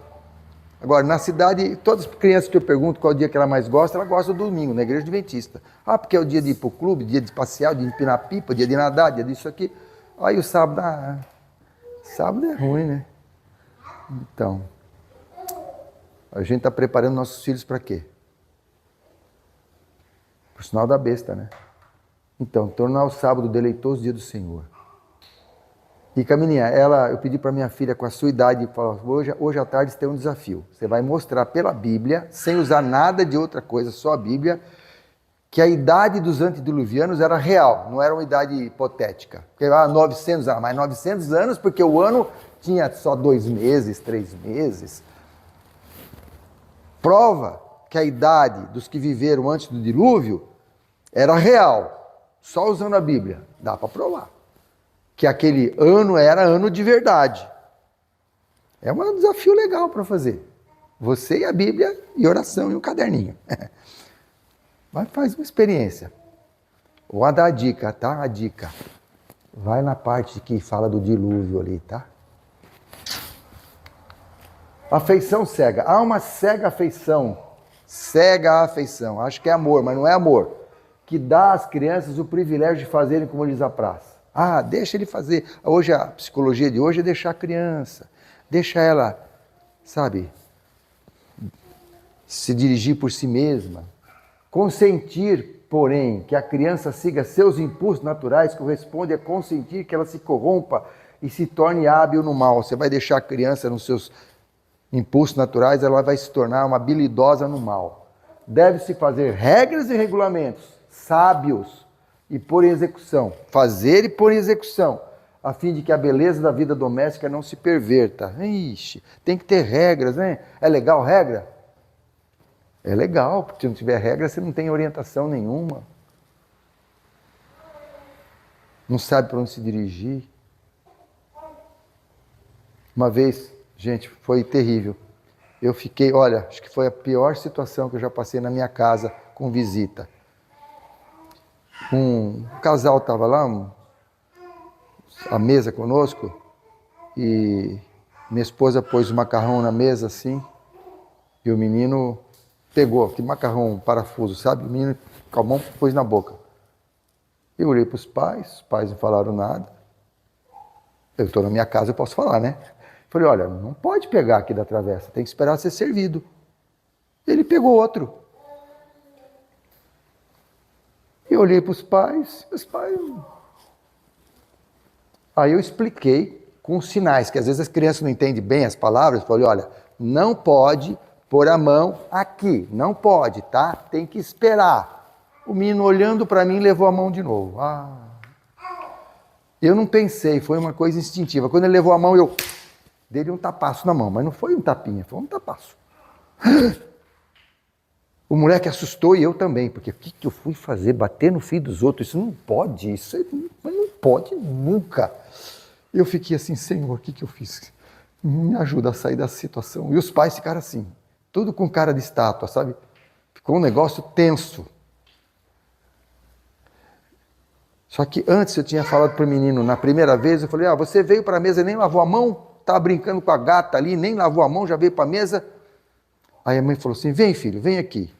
Agora, na cidade, todas as crianças que eu pergunto qual é o dia que ela mais gosta, ela gosta do domingo, na igreja adventista. Porque é o dia de ir para o clube, dia de passear, dia de empinar pipa, dia de nadar, dia disso aqui. Aí o sábado, sábado é ruim, né? Então, a gente está preparando nossos filhos para quê? Por sinal da besta, né? Então, tornar o sábado deleitoso dia do Senhor. E Camininha, eu pedi para minha filha com a sua idade, hoje à tarde você tem um desafio. Você vai mostrar pela Bíblia, sem usar nada de outra coisa, só a Bíblia, que a idade dos antediluvianos era real, não era uma idade hipotética. Porque 900 anos, mas 900 anos porque o ano tinha só 2 meses, 3 meses. Prova que a idade dos que viveram antes do dilúvio era real, só usando a Bíblia. Dá para provar que aquele ano era ano de verdade. É um desafio legal para fazer. Você e a Bíblia e oração e um caderninho. Mas faz uma experiência. Vou dar a dica, tá? A dica. Vai na parte que fala do dilúvio ali, tá? Afeição cega. Há uma cega afeição. Cega afeição. Acho que é amor, mas não é amor. Que dá às crianças o privilégio de fazerem como lhes apraz. Deixa ele fazer. Hoje a psicologia de hoje é deixar a criança. Deixa ela, sabe, se dirigir por si mesma. Consentir, porém, que a criança siga seus impulsos naturais corresponde a consentir que ela se corrompa e se torne hábil no mal. Você vai deixar a criança nos seus impulsos naturais, ela vai se tornar uma habilidosa no mal. Deve-se fazer regras e regulamentos sábios e pôr em execução. Fazer e pôr em execução, a fim de que a beleza da vida doméstica não se perverta. Ixi, tem que ter regras, né? É legal regra? É legal, porque se não tiver regra, você não tem orientação nenhuma. Não sabe para onde se dirigir. Uma vez, gente, foi terrível. Eu fiquei, acho que foi a pior situação que eu já passei na minha casa com visita. Um casal estava lá, à mesa conosco, e minha esposa pôs o macarrão na mesa assim, e o menino pegou aquele macarrão parafuso, sabe? O menino com a mão pôs na boca. Eu olhei para os pais não falaram nada. Eu estou na minha casa, eu posso falar, né? Falei, olha, não pode pegar aqui da travessa, tem que esperar ser servido. Ele pegou outro. Eu olhei para os pais. Aí eu expliquei com sinais, que às vezes as crianças não entendem bem as palavras. Falei, olha, não pode pôr a mão aqui, não pode, tá? Tem que esperar. O menino olhando para mim levou a mão de novo. Eu não pensei, foi uma coisa instintiva. Quando ele levou a mão, eu dei um tapaço na mão, mas não foi um tapinha, foi um tapaço. O moleque assustou e eu também, porque o que eu fui fazer? Bater no filho dos outros? Isso não pode, mas não pode nunca. Eu fiquei assim, Senhor, o que eu fiz? Me ajuda a sair dessa situação. E os pais ficaram assim, tudo com cara de estátua, sabe? Ficou um negócio tenso. Só que antes eu tinha falado para o menino, na primeira vez, eu falei, você veio para a mesa e nem lavou a mão? Estava brincando com a gata ali, nem lavou a mão, já veio para a mesa. Aí a mãe falou assim, vem filho, vem aqui,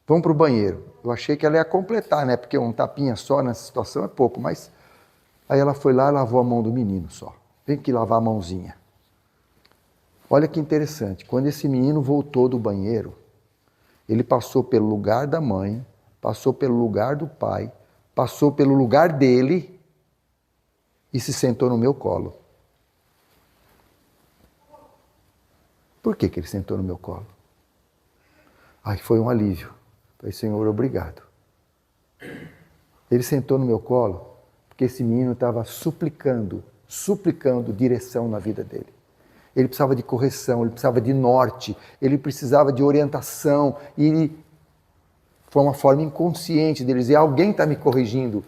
vamos para o banheiro. Eu achei que ela ia completar, né? Porque um tapinha só nessa situação é pouco, mas... Aí ela foi lá e lavou a mão do menino só. Vem aqui lavar a mãozinha. Olha que interessante, quando esse menino voltou do banheiro, ele passou pelo lugar da mãe, passou pelo lugar do pai, passou pelo lugar dele e se sentou no meu colo. Por que ele sentou no meu colo? Foi um alívio. Falei, Senhor, obrigado. Ele sentou no meu colo porque esse menino estava suplicando direção na vida dele. Ele precisava de correção, ele precisava de norte, ele precisava de orientação. E foi uma forma inconsciente dele dizer, alguém está me corrigindo.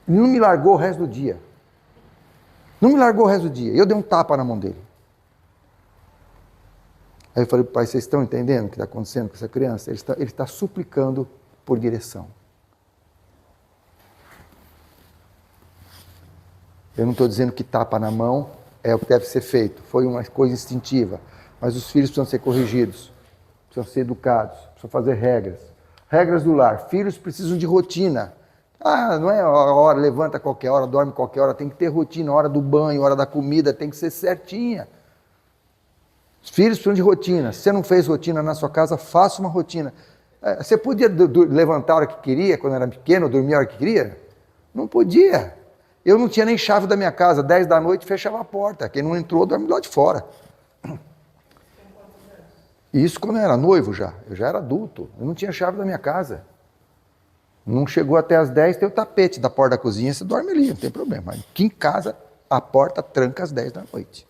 Não me largou o resto do dia. Eu dei um tapa na mão dele. Aí eu falei, pai, vocês estão entendendo o que está acontecendo com essa criança? Ele está suplicando por direção. Eu não estou dizendo que tapa na mão é o que deve ser feito. Foi uma coisa instintiva. Mas os filhos precisam ser corrigidos, precisam ser educados, precisam fazer regras. Regras do lar. Filhos precisam de rotina. Não é a hora, levanta qualquer hora, dorme qualquer hora. Tem que ter rotina. A hora do banho, a hora da comida, tem que ser certinha. Os filhos precisam de rotina. Se você não fez rotina na sua casa, faça uma rotina. Você podia levantar a hora que queria, quando era pequeno, dormir a hora que queria? Não podia. Eu não tinha nem chave da minha casa, 10 da noite fechava a porta. Quem não entrou, dorme lá de fora. Isso quando eu era noivo já. Eu já era adulto. Eu não tinha chave da minha casa. Não chegou até as 10, tem o tapete da porta da cozinha, você dorme ali, não tem problema. Mas aqui em casa, a porta tranca às 10 da noite.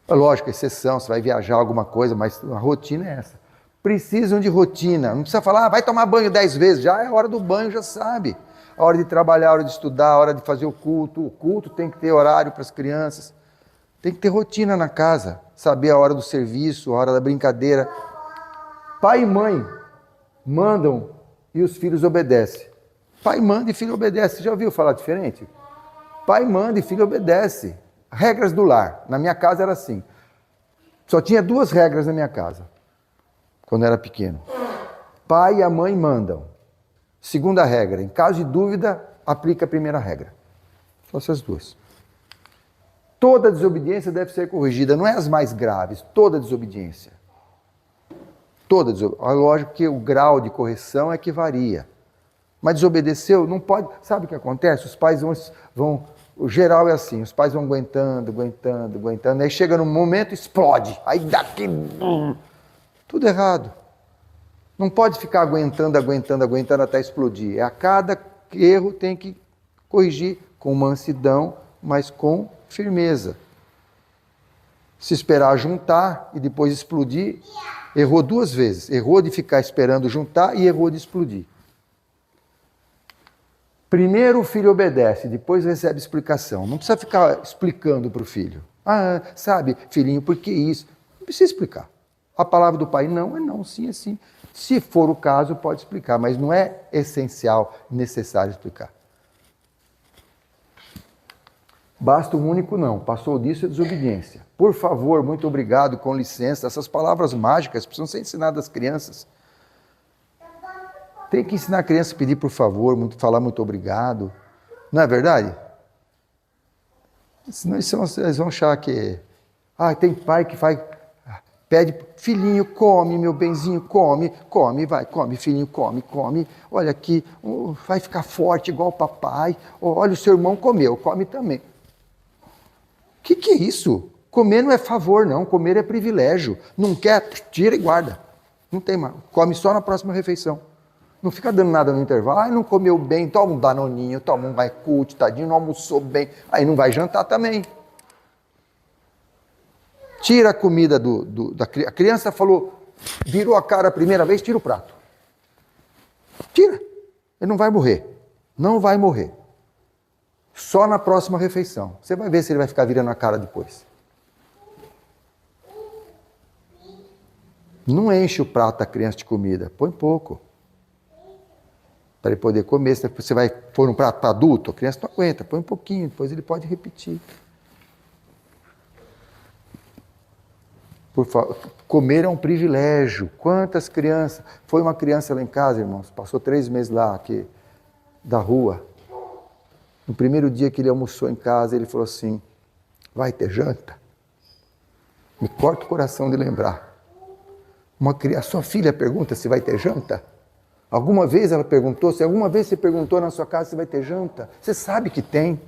Lógico, exceção, você vai viajar alguma coisa, mas a rotina é essa. Precisam de rotina. Não precisa falar, vai tomar banho 10 vezes. Já é hora do banho, já sabe. A hora de trabalhar, a hora de estudar, a hora de fazer o culto. O culto tem que ter horário para as crianças. Tem que ter rotina na casa. Saber a hora do serviço, a hora da brincadeira. Pai e mãe mandam e os filhos obedecem. Pai manda e filho obedece. Você já ouviu falar diferente? Pai manda e filho obedece. Regras do lar. Na minha casa era assim. Só tinha 2 regras na minha casa, quando eu era pequeno. Pai e a mãe mandam. Segunda regra, em caso de dúvida, aplica a primeira regra. Só essas 2. Toda desobediência deve ser corrigida, não é as mais graves, toda desobediência. Toda desobediência. Lógico que o grau de correção é que varia. Mas desobedeceu, não pode... Sabe o que acontece? Os pais vão... O geral é assim, os pais vão aguentando, aí chega num momento, explode. Aí daqui... Tudo errado. Não pode ficar aguentando até explodir. A cada erro tem que corrigir com mansidão, mas com firmeza. Se esperar juntar e depois explodir, errou 2 vezes. Errou de ficar esperando juntar e errou de explodir. Primeiro o filho obedece, depois recebe explicação. Não precisa ficar explicando para o filho. Ah, sabe, filhinho, por que isso? Não precisa explicar. A palavra do pai não é não, sim é sim. Se for o caso, pode explicar, mas não é essencial, necessário explicar. Basta um único não, passou disso é desobediência. Por favor, muito obrigado, com licença, essas palavras mágicas precisam ser ensinadas às crianças. Tem que ensinar a criança a pedir por favor, falar muito obrigado. Não é verdade? Senão eles vão achar que... tem pai que pede, filhinho, come, meu benzinho, come, filhinho, come. Olha aqui, vai ficar forte igual o papai. Olha, o seu irmão comeu, come também. O que é isso? Comer não é favor, não. Comer é privilégio. Não quer, tira e guarda. Não tem mais. Come só na próxima refeição. Não fica dando nada no intervalo. Não comeu bem, toma um danoninho, toma um Yakult, tadinho, não almoçou bem. Aí não vai jantar também. Tira a comida da criança. A criança falou, virou a cara a primeira vez, tira o prato. Tira. Ele não vai morrer. Não vai morrer. Só na próxima refeição. Você vai ver se ele vai ficar virando a cara depois. Não enche o prato da criança de comida. Põe pouco. Para ele poder comer. Se você vai pôr um prato para adulto, a criança não aguenta. Põe um pouquinho, depois ele pode repetir. Por favor, comer é um privilégio. Quantas crianças... Foi uma criança lá em casa, irmãos, passou 3 meses lá, aqui, da rua. No primeiro dia que ele almoçou em casa, ele falou assim, vai ter janta? Me corta o coração de lembrar. A sua filha pergunta se vai ter janta? Alguma vez ela perguntou, se alguma vez você perguntou na sua casa se vai ter janta? Você sabe que tem.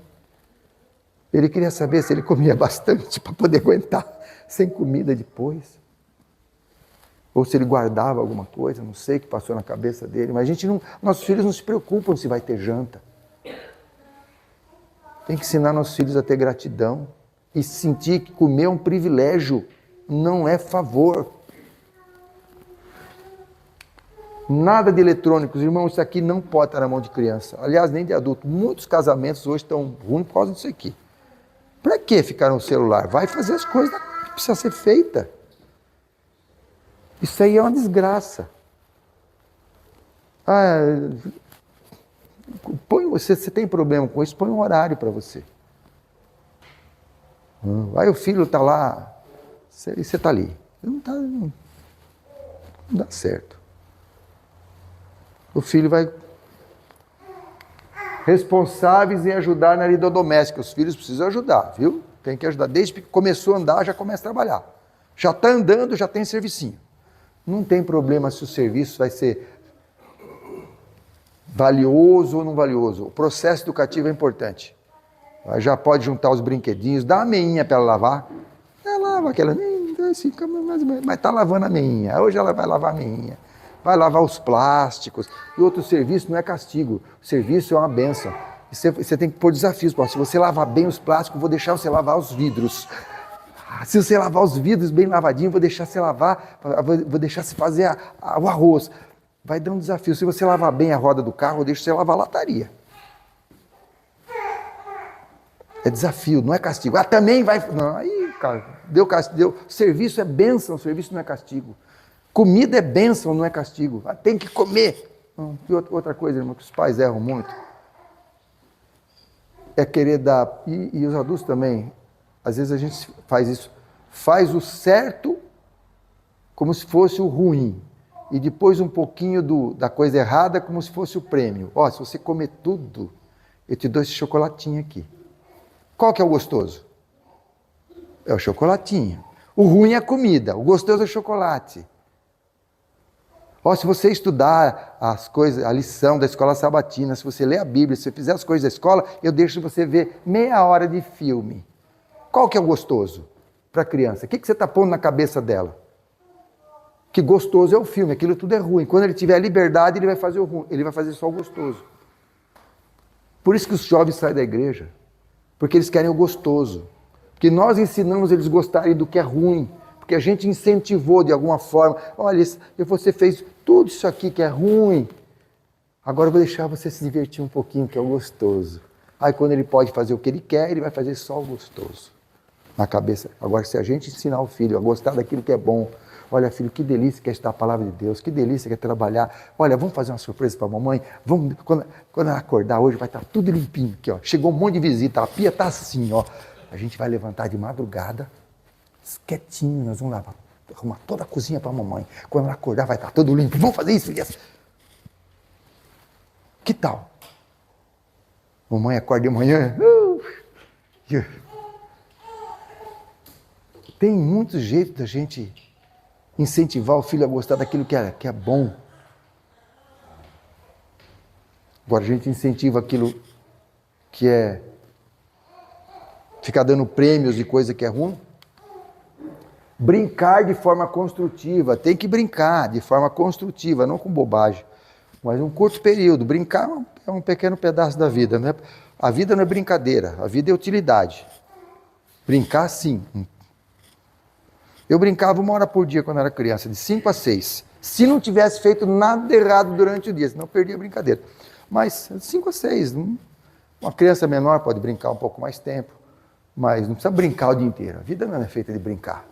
Ele queria saber se ele comia bastante para poder aguentar sem comida depois. Ou se ele guardava alguma coisa, não sei o que passou na cabeça dele. Mas nossos filhos não se preocupam se vai ter janta. Tem que ensinar nossos filhos a ter gratidão e sentir que comer é um privilégio, não é favor. Nada de eletrônicos, irmãos, isso aqui não pode estar na mão de criança. Aliás, nem de adulto. Muitos casamentos hoje estão ruins por causa disso aqui. Para que ficar no celular? Vai fazer as coisas que precisa ser feita. Isso aí é uma desgraça. Você tem problema com isso, põe um horário para você. Aí o filho está lá, e você está ali. Não dá certo. O filho vai... Responsáveis em ajudar na vida doméstica. Os filhos precisam ajudar, viu? Tem que ajudar. Desde que começou a andar, já começa a trabalhar. Já está andando, já tem servicinho. Não tem problema se o serviço vai ser valioso ou não valioso. O processo educativo é importante. Já pode juntar os brinquedinhos, dá uma meinha para ela lavar. Ela lava aquela, assim, mas está lavando a meinha. Hoje ela vai lavar a meinha. Vai lavar os plásticos. E outro serviço não é castigo. O serviço é uma bênção. Você tem que pôr desafios. Se você lavar bem os plásticos, vou deixar você lavar os vidros. Se você lavar os vidros bem lavadinho, vou deixar você lavar, vou deixar você fazer o arroz. Vai dar um desafio. Se você lavar bem a roda do carro, eu deixo você lavar a lataria. É desafio, não é castigo. Também vai... Não, aí, cara, deu castigo. Serviço é bênção, serviço não é castigo. Comida é bênção, não é castigo. Tem que comer. E outra coisa, irmão, que os pais erram muito, é querer dar... E os adultos também, às vezes a gente faz isso. Faz o certo como se fosse o ruim. E depois um pouquinho da coisa errada como se fosse o prêmio. Se você comer tudo, eu te dou esse chocolatinho aqui. Qual que é o gostoso? É o chocolatinho. O ruim é a comida, o gostoso é o chocolate. Se você estudar as coisas, a lição da escola sabatina, se você ler a Bíblia, se você fizer as coisas da escola, eu deixo você ver meia hora de filme. Qual que é o gostoso para a criança? O que você está pondo na cabeça dela? Que gostoso é o filme, aquilo tudo é ruim. Quando ele tiver liberdade, ele vai fazer o ruim, ele vai fazer só o gostoso. Por isso que os jovens saem da igreja. Porque eles querem o gostoso. Porque nós ensinamos eles gostarem do que é ruim. Porque a gente incentivou de alguma forma. Olha, você fez tudo isso aqui que é ruim. Agora eu vou deixar você se divertir um pouquinho, que é o gostoso. Aí quando ele pode fazer o que ele quer, ele vai fazer só o gostoso. Na cabeça. Agora, se a gente ensinar o filho a gostar daquilo que é bom. Olha, filho, que delícia que é estudar a palavra de Deus, que delícia que é trabalhar. Olha, vamos fazer uma surpresa para a mamãe. Quando ela acordar hoje, vai estar tudo limpinho aqui, ó. Chegou um monte de visita, a pia está assim, ó. A gente vai levantar de madrugada, quietinho, nós vamos lá, arrumar toda a cozinha para a mamãe. Quando ela acordar, vai estar tudo limpo. Vamos fazer isso, filha. Que tal? Mamãe acorda de manhã. Tem muitos jeitos da gente incentivar o filho a gostar daquilo que é bom. Agora a gente incentiva aquilo que é ficar dando prêmios de coisa que é ruim. Brincar de forma construtiva. Tem que brincar de forma construtiva, não com bobagem. Mas um curto período. Brincar é um pequeno pedaço da vida. Né? A vida não é brincadeira, a vida é utilidade. Brincar, sim. Eu brincava 1 hora por dia quando era criança, de 5 a 6. Se não tivesse feito nada errado durante o dia, senão eu perdia a brincadeira. Mas 5 a 6, uma criança menor pode brincar um pouco mais tempo, mas não precisa brincar o dia inteiro. A vida não é feita de brincar.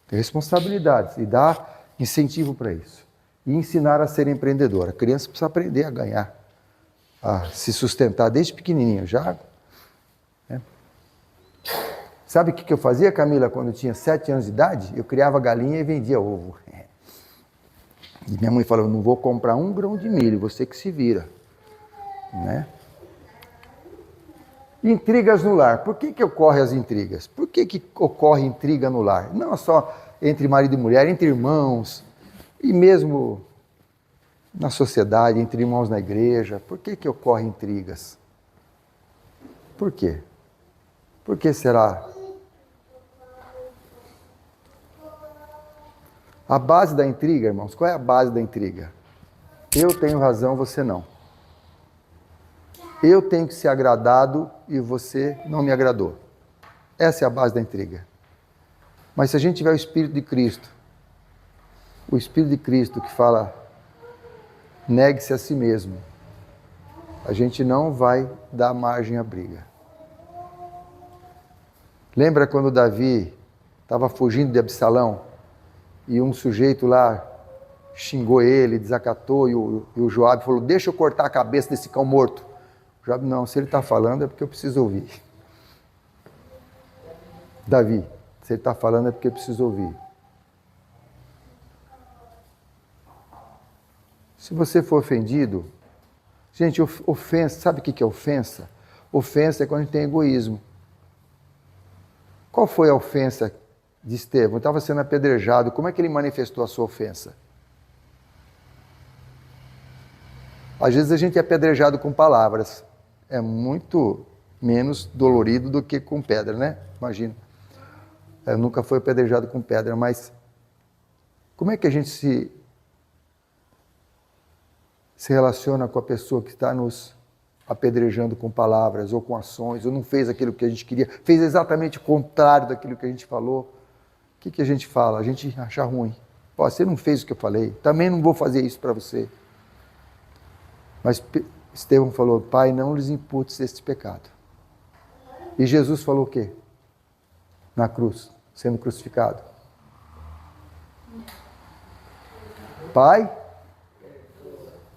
Tem responsabilidades e dar incentivo para isso. E ensinar a ser empreendedor. A criança precisa aprender a ganhar, a se sustentar desde pequenininho já. Né? Sabe o que eu fazia, Camila, quando eu tinha 7 anos de idade? Eu criava galinha e vendia ovo. E minha mãe falou, não vou comprar 1 grão de milho, você que se vira. Né? Intrigas no lar. Por que ocorrem as intrigas? Por que ocorre intriga no lar? Não só entre marido e mulher, entre irmãos, e mesmo na sociedade, entre irmãos na igreja. Por que ocorrem intrigas? Por quê? Por que será? A base da intriga, irmãos, qual é a base da intriga? Eu tenho razão, você não. Eu tenho que ser agradado e você não me agradou. Essa é a base da intriga. Mas se a gente tiver o Espírito de Cristo que fala, negue-se a si mesmo, a gente não vai dar margem à briga. Lembra quando Davi estava fugindo de Absalão? E um sujeito lá xingou ele, desacatou, e o Joabe falou, deixa eu cortar a cabeça desse cão morto. O Joabe, não, se ele está falando é porque eu preciso ouvir. Davi, se ele está falando é porque eu preciso ouvir. Se você for ofendido, gente, ofensa, sabe o que é ofensa? Ofensa é quando a gente tem egoísmo. Qual foi a ofensa de Estevão? Ele estava sendo apedrejado. Como é que ele manifestou a sua ofensa? Às vezes a gente é apedrejado com palavras. É muito menos dolorido do que com pedra, né? Imagina. Eu nunca fui apedrejado com pedra, mas como é que a gente se relaciona com a pessoa que está nos apedrejando com palavras ou com ações, ou não fez aquilo que a gente queria, fez exatamente o contrário daquilo que a gente falou? O que a gente fala? A gente acha ruim. Ó, você não fez o que eu falei, também não vou fazer isso para você. Mas Estevão falou, Pai, não lhes imputes este pecado. E Jesus falou o quê? Na cruz, sendo crucificado. Pai,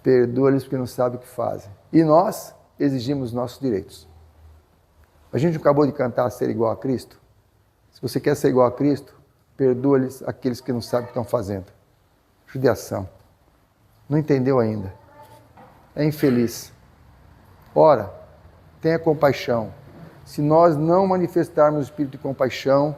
perdoa-lhes porque não sabem o que fazem. E nós exigimos nossos direitos. A gente acabou de cantar ser igual a Cristo. Se você quer ser igual a Cristo, perdoa-lhes aqueles que não sabem o que estão fazendo. Judiação. Não entendeu ainda. É infeliz. Ora, tenha compaixão. Se nós não manifestarmos o espírito de compaixão,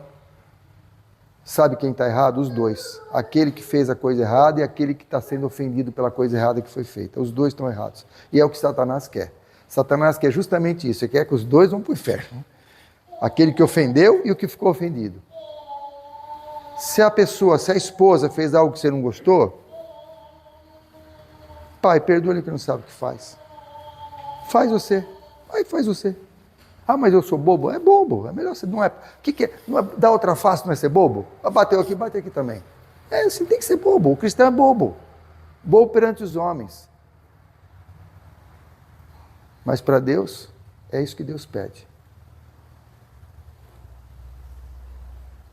sabe quem está errado? Os dois. Aquele que fez a coisa errada e aquele que está sendo ofendido pela coisa errada que foi feita. Os dois estão errados. E é o que Satanás quer. Satanás quer justamente isso. Ele quer que os dois vão para o inferno. Aquele que ofendeu e o que ficou ofendido. Se a esposa fez algo que você não gostou, pai, perdoa-lhe que não sabe o que faz. Faz você. Aí faz você. Ah, mas eu sou bobo? É bobo. É melhor você não é. O que é? Não é dar outra face, não é ser bobo? Bateu aqui, bate aqui também. É, assim tem que ser bobo. O cristão é bobo. Bobo perante os homens. Mas para Deus, é isso que Deus pede.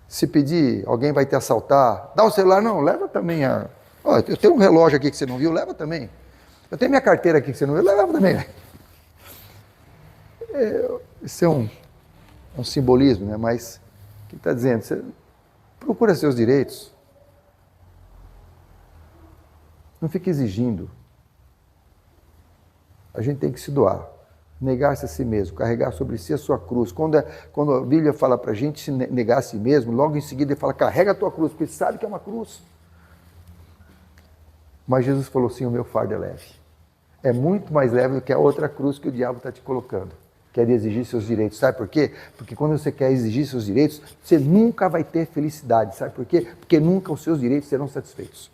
Se pedir, alguém vai te assaltar, dá o celular, não, leva também a... Ó, eu tenho um relógio aqui que você não viu, leva também. Eu tenho minha carteira aqui que você não viu, leva também. Isso é um simbolismo, né? Mas o que está dizendo? Você procura seus direitos. Não fique exigindo. A gente tem que se doar, negar-se a si mesmo, carregar sobre si a sua cruz. Quando a Bíblia fala para a gente se negar a si mesmo, logo em seguida ele fala, carrega a tua cruz, porque sabe que é uma cruz. Mas Jesus falou assim, o meu fardo é leve. É muito mais leve do que a outra cruz que o diabo está te colocando, que é de exigir seus direitos. Sabe por quê? Porque quando você quer exigir seus direitos, você nunca vai ter felicidade. Sabe por quê? Porque nunca os seus direitos serão satisfeitos.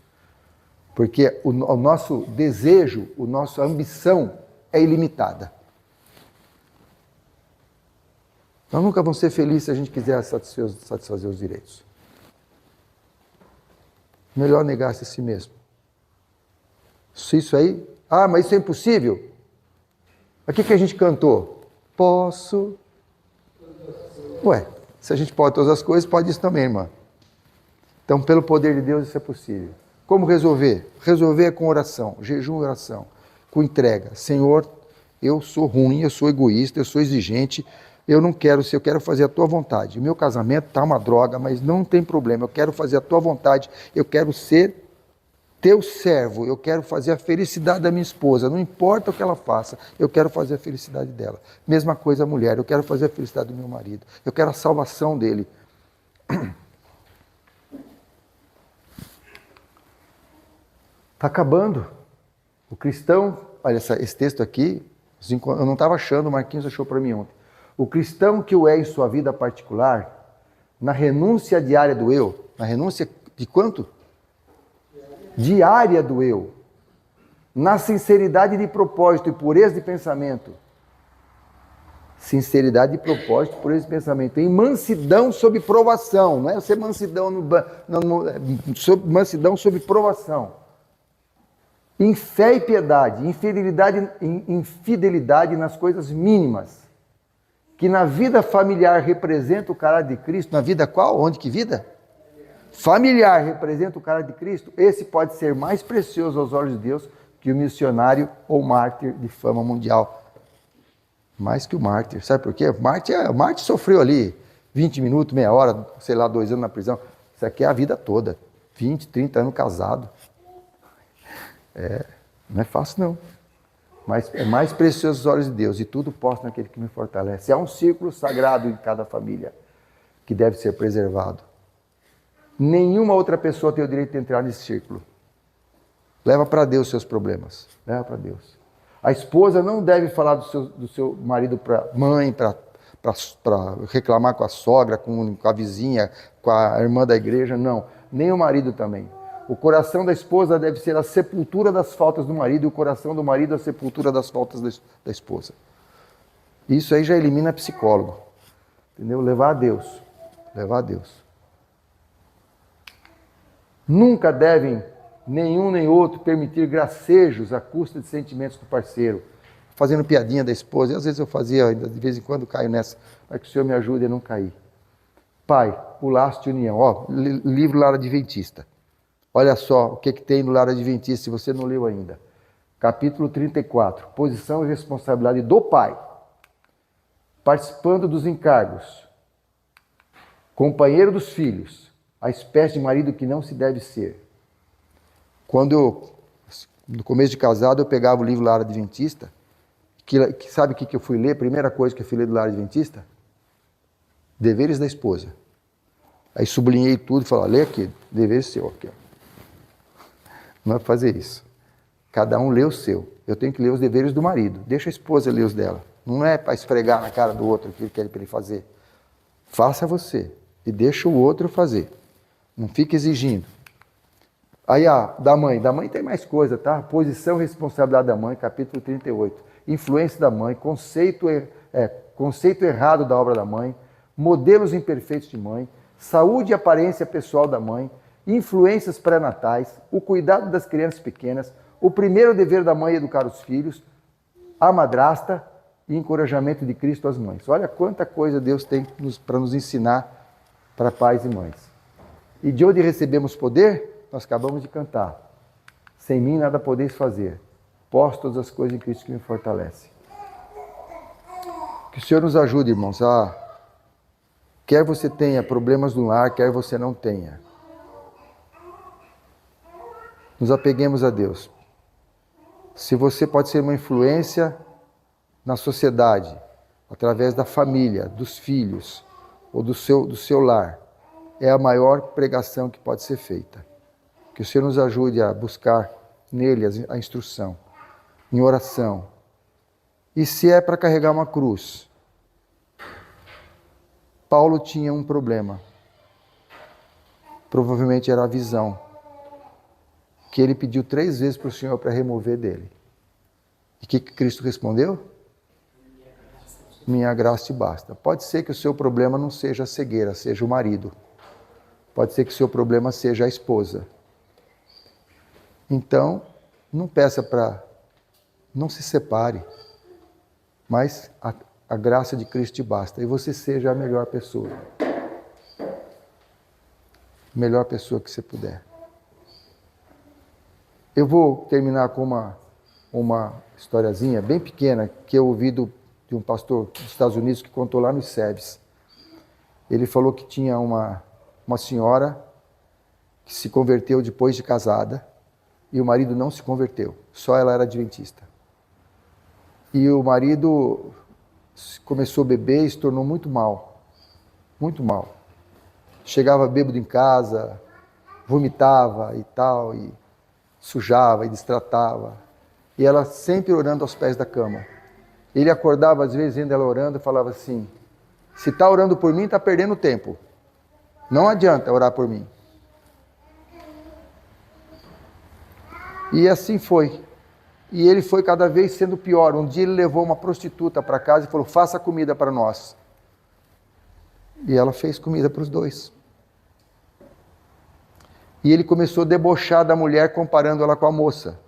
Porque o nosso desejo, a nossa ambição é ilimitada. Nós nunca vamos ser felizes se a gente quiser satisfazer os direitos. Melhor negar-se a si mesmo. Isso aí... Ah, mas isso é impossível? O que a gente cantou? Posso... Ué, se a gente pode todas as coisas, pode isso também, irmã. Então, pelo poder de Deus, isso é possível. Como resolver? Resolver é com oração, jejum e oração, com entrega. Senhor, eu sou ruim, eu sou egoísta, eu sou exigente, eu não quero ser, eu quero fazer a tua vontade. O meu casamento está uma droga, mas não tem problema, eu quero fazer a tua vontade, eu quero ser teu servo, eu quero fazer a felicidade da minha esposa, não importa o que ela faça, eu quero fazer a felicidade dela. Mesma coisa a mulher, eu quero fazer a felicidade do meu marido, eu quero a salvação dele. Está acabando. O cristão, olha esse texto aqui, eu não estava achando, o Marquinhos achou para mim ontem. O cristão que o é em sua vida particular, na renúncia diária do eu, na renúncia de quanto? Diária do eu, na sinceridade de propósito e pureza de pensamento. Sinceridade de propósito e pureza de pensamento. Em mansidão sob provação, não é ser mansidão, mansidão sob provação. Em fé e piedade, infidelidade nas coisas mínimas, que na vida familiar representa o caráter de Cristo. Na vida qual? Onde que vida? Familiar representa o caráter de Cristo. Esse pode ser mais precioso aos olhos de Deus que o missionário ou mártir de fama mundial. Mais que o mártir. Sabe por quê? O mártir sofreu ali 20 minutos, meia hora, sei lá, 2 anos na prisão. Isso aqui é a vida toda. 20, 30 anos casado. Não é fácil não. Mas é mais precioso aos olhos de Deus. E tudo posso naquele que me fortalece. Há um círculo sagrado em cada família que deve ser preservado. Nenhuma outra pessoa tem o direito de entrar nesse círculo. Leva para Deus seus problemas. Leva para Deus. A esposa não deve falar do seu marido para mãe, para reclamar com a sogra, com a vizinha, com a irmã da igreja, não. Nem o marido também. O coração da esposa deve ser a sepultura das faltas do marido e o coração do marido a sepultura das faltas da esposa. Isso aí já elimina psicólogo. Entendeu? Levar a Deus. Levar a Deus. Nunca devem nenhum nem outro permitir gracejos à custa de sentimentos do parceiro. Fazendo piadinha da esposa. E às vezes eu fazia, de vez em quando caio nessa. Para que o Senhor me ajude a não cair. Pai, o laço de união. Ó, livro Lar Adventista. Olha só o que tem no Lar Adventista, se você não leu ainda. Capítulo 34. Posição e responsabilidade do pai. Participando dos encargos. Companheiro dos filhos. A espécie de marido que não se deve ser. No começo de casado, eu pegava o livro Lar Adventista. Sabe o que eu fui ler? Primeira coisa que eu fui ler do Lar Adventista? Deveres da esposa. Aí sublinhei tudo e falei, lê aqui, dever seu. Aqui, ó. Não é fazer isso. Cada um lê o seu. Eu tenho que ler os deveres do marido. Deixa a esposa ler os dela. Não é para esfregar na cara do outro o que ele quer para ele fazer. Faça você e deixa o outro fazer. Não fique exigindo. Aí, da mãe. Da mãe tem mais coisa, tá? Posição e responsabilidade da mãe, capítulo 38. Influência da mãe, conceito errado da obra da mãe, modelos imperfeitos de mãe, saúde e aparência pessoal da mãe, influências pré-natais, o cuidado das crianças pequenas, o primeiro dever da mãe é educar os filhos, a madrasta e encorajamento de Cristo às mães. Olha quanta coisa Deus tem para nos ensinar para pais e mães. E de onde recebemos poder? Nós acabamos de cantar. Sem mim nada podeis fazer. Posso todas as coisas em Cristo que me fortalece. Que o Senhor nos ajude, irmãos, quer você tenha problemas no lar, quer você não tenha. Nos apeguemos a Deus. Se você pode ser uma influência na sociedade, através da família, dos filhos, ou do seu lar, é a maior pregação que pode ser feita. Que o Senhor nos ajude a buscar nele a instrução, em oração. E se é para carregar uma cruz, Paulo tinha um problema. Provavelmente era a visão, que ele pediu 3 vezes para o Senhor para remover dele. E o que Cristo respondeu? Minha graça te basta. Pode ser que o seu problema não seja a cegueira, seja o marido. Pode ser que o seu problema seja a esposa. Então, não peça para... Não se separe. Mas a graça de Cristo te basta. E você seja a melhor pessoa. Melhor pessoa que você puder. Eu vou terminar com uma historiazinha bem pequena que eu ouvi de um pastor dos Estados Unidos que contou lá nos SEBS. Ele falou que tinha uma senhora que se converteu depois de casada e o marido não se converteu, só ela era adventista. E o marido começou a beber e se tornou muito mal, muito mal. Chegava bêbado em casa, vomitava e tal, e sujava e destratava. E ela sempre orando aos pés da cama. Ele acordava às vezes vendo ela orando e falava assim, se está orando por mim, está perdendo tempo. Não adianta orar por mim. E assim foi. E ele foi cada vez sendo pior. Um dia ele levou uma prostituta para casa e falou, faça comida para nós. E ela fez comida para os dois. E ele começou a debochar da mulher comparando ela com a moça.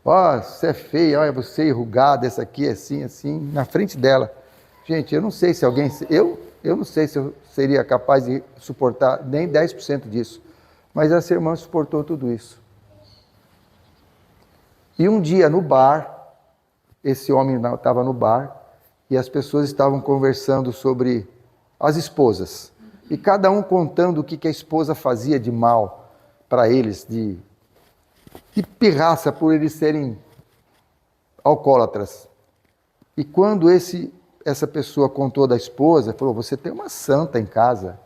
Ó, você é feia, olha você é enrugada, essa aqui é assim, assim, na frente dela. Gente, eu não sei se alguém... Eu não sei se eu seria capaz de suportar nem 10% disso. Mas essa irmã suportou tudo isso. E um dia no bar, esse homem estava no bar, e as pessoas estavam conversando sobre as esposas. E cada um contando o que a esposa fazia de mal para eles, de pirraça por eles serem alcoólatras. E quando essa pessoa contou da esposa, falou, você tem uma santa em casa,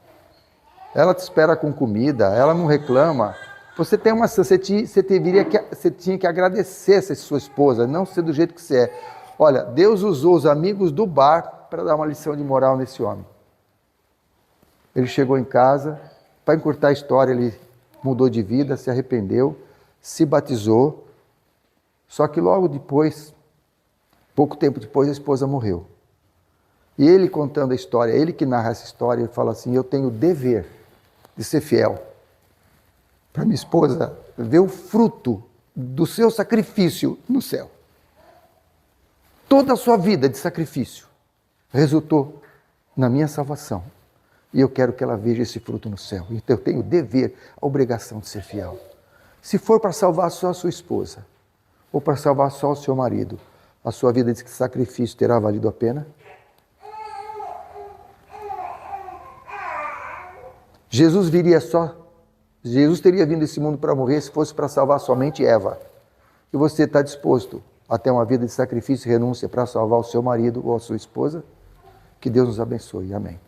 ela te espera com comida, ela não reclama, Você tem uma você tinha que agradecer essa sua esposa, não ser do jeito que você é. Olha, Deus usou os amigos do bar para dar uma lição de moral nesse homem. Ele chegou em casa, para encurtar a história, ele mudou de vida, se arrependeu, se batizou, só que logo depois, pouco tempo depois, a esposa morreu. E ele contando a história, ele que narra essa história, ele fala assim, eu tenho o dever de ser fiel para minha esposa ver o fruto do seu sacrifício no céu. Toda a sua vida de sacrifício resultou na minha salvação. E eu quero que ela veja esse fruto no céu. Então eu tenho o dever, a obrigação de ser fiel. Se for para salvar só a sua esposa, ou para salvar só o seu marido, a sua vida de sacrifício terá valido a pena? Jesus teria vindo a esse mundo para morrer se fosse para salvar somente Eva. E você está disposto a ter uma vida de sacrifício e renúncia para salvar o seu marido ou a sua esposa? Que Deus nos abençoe. Amém.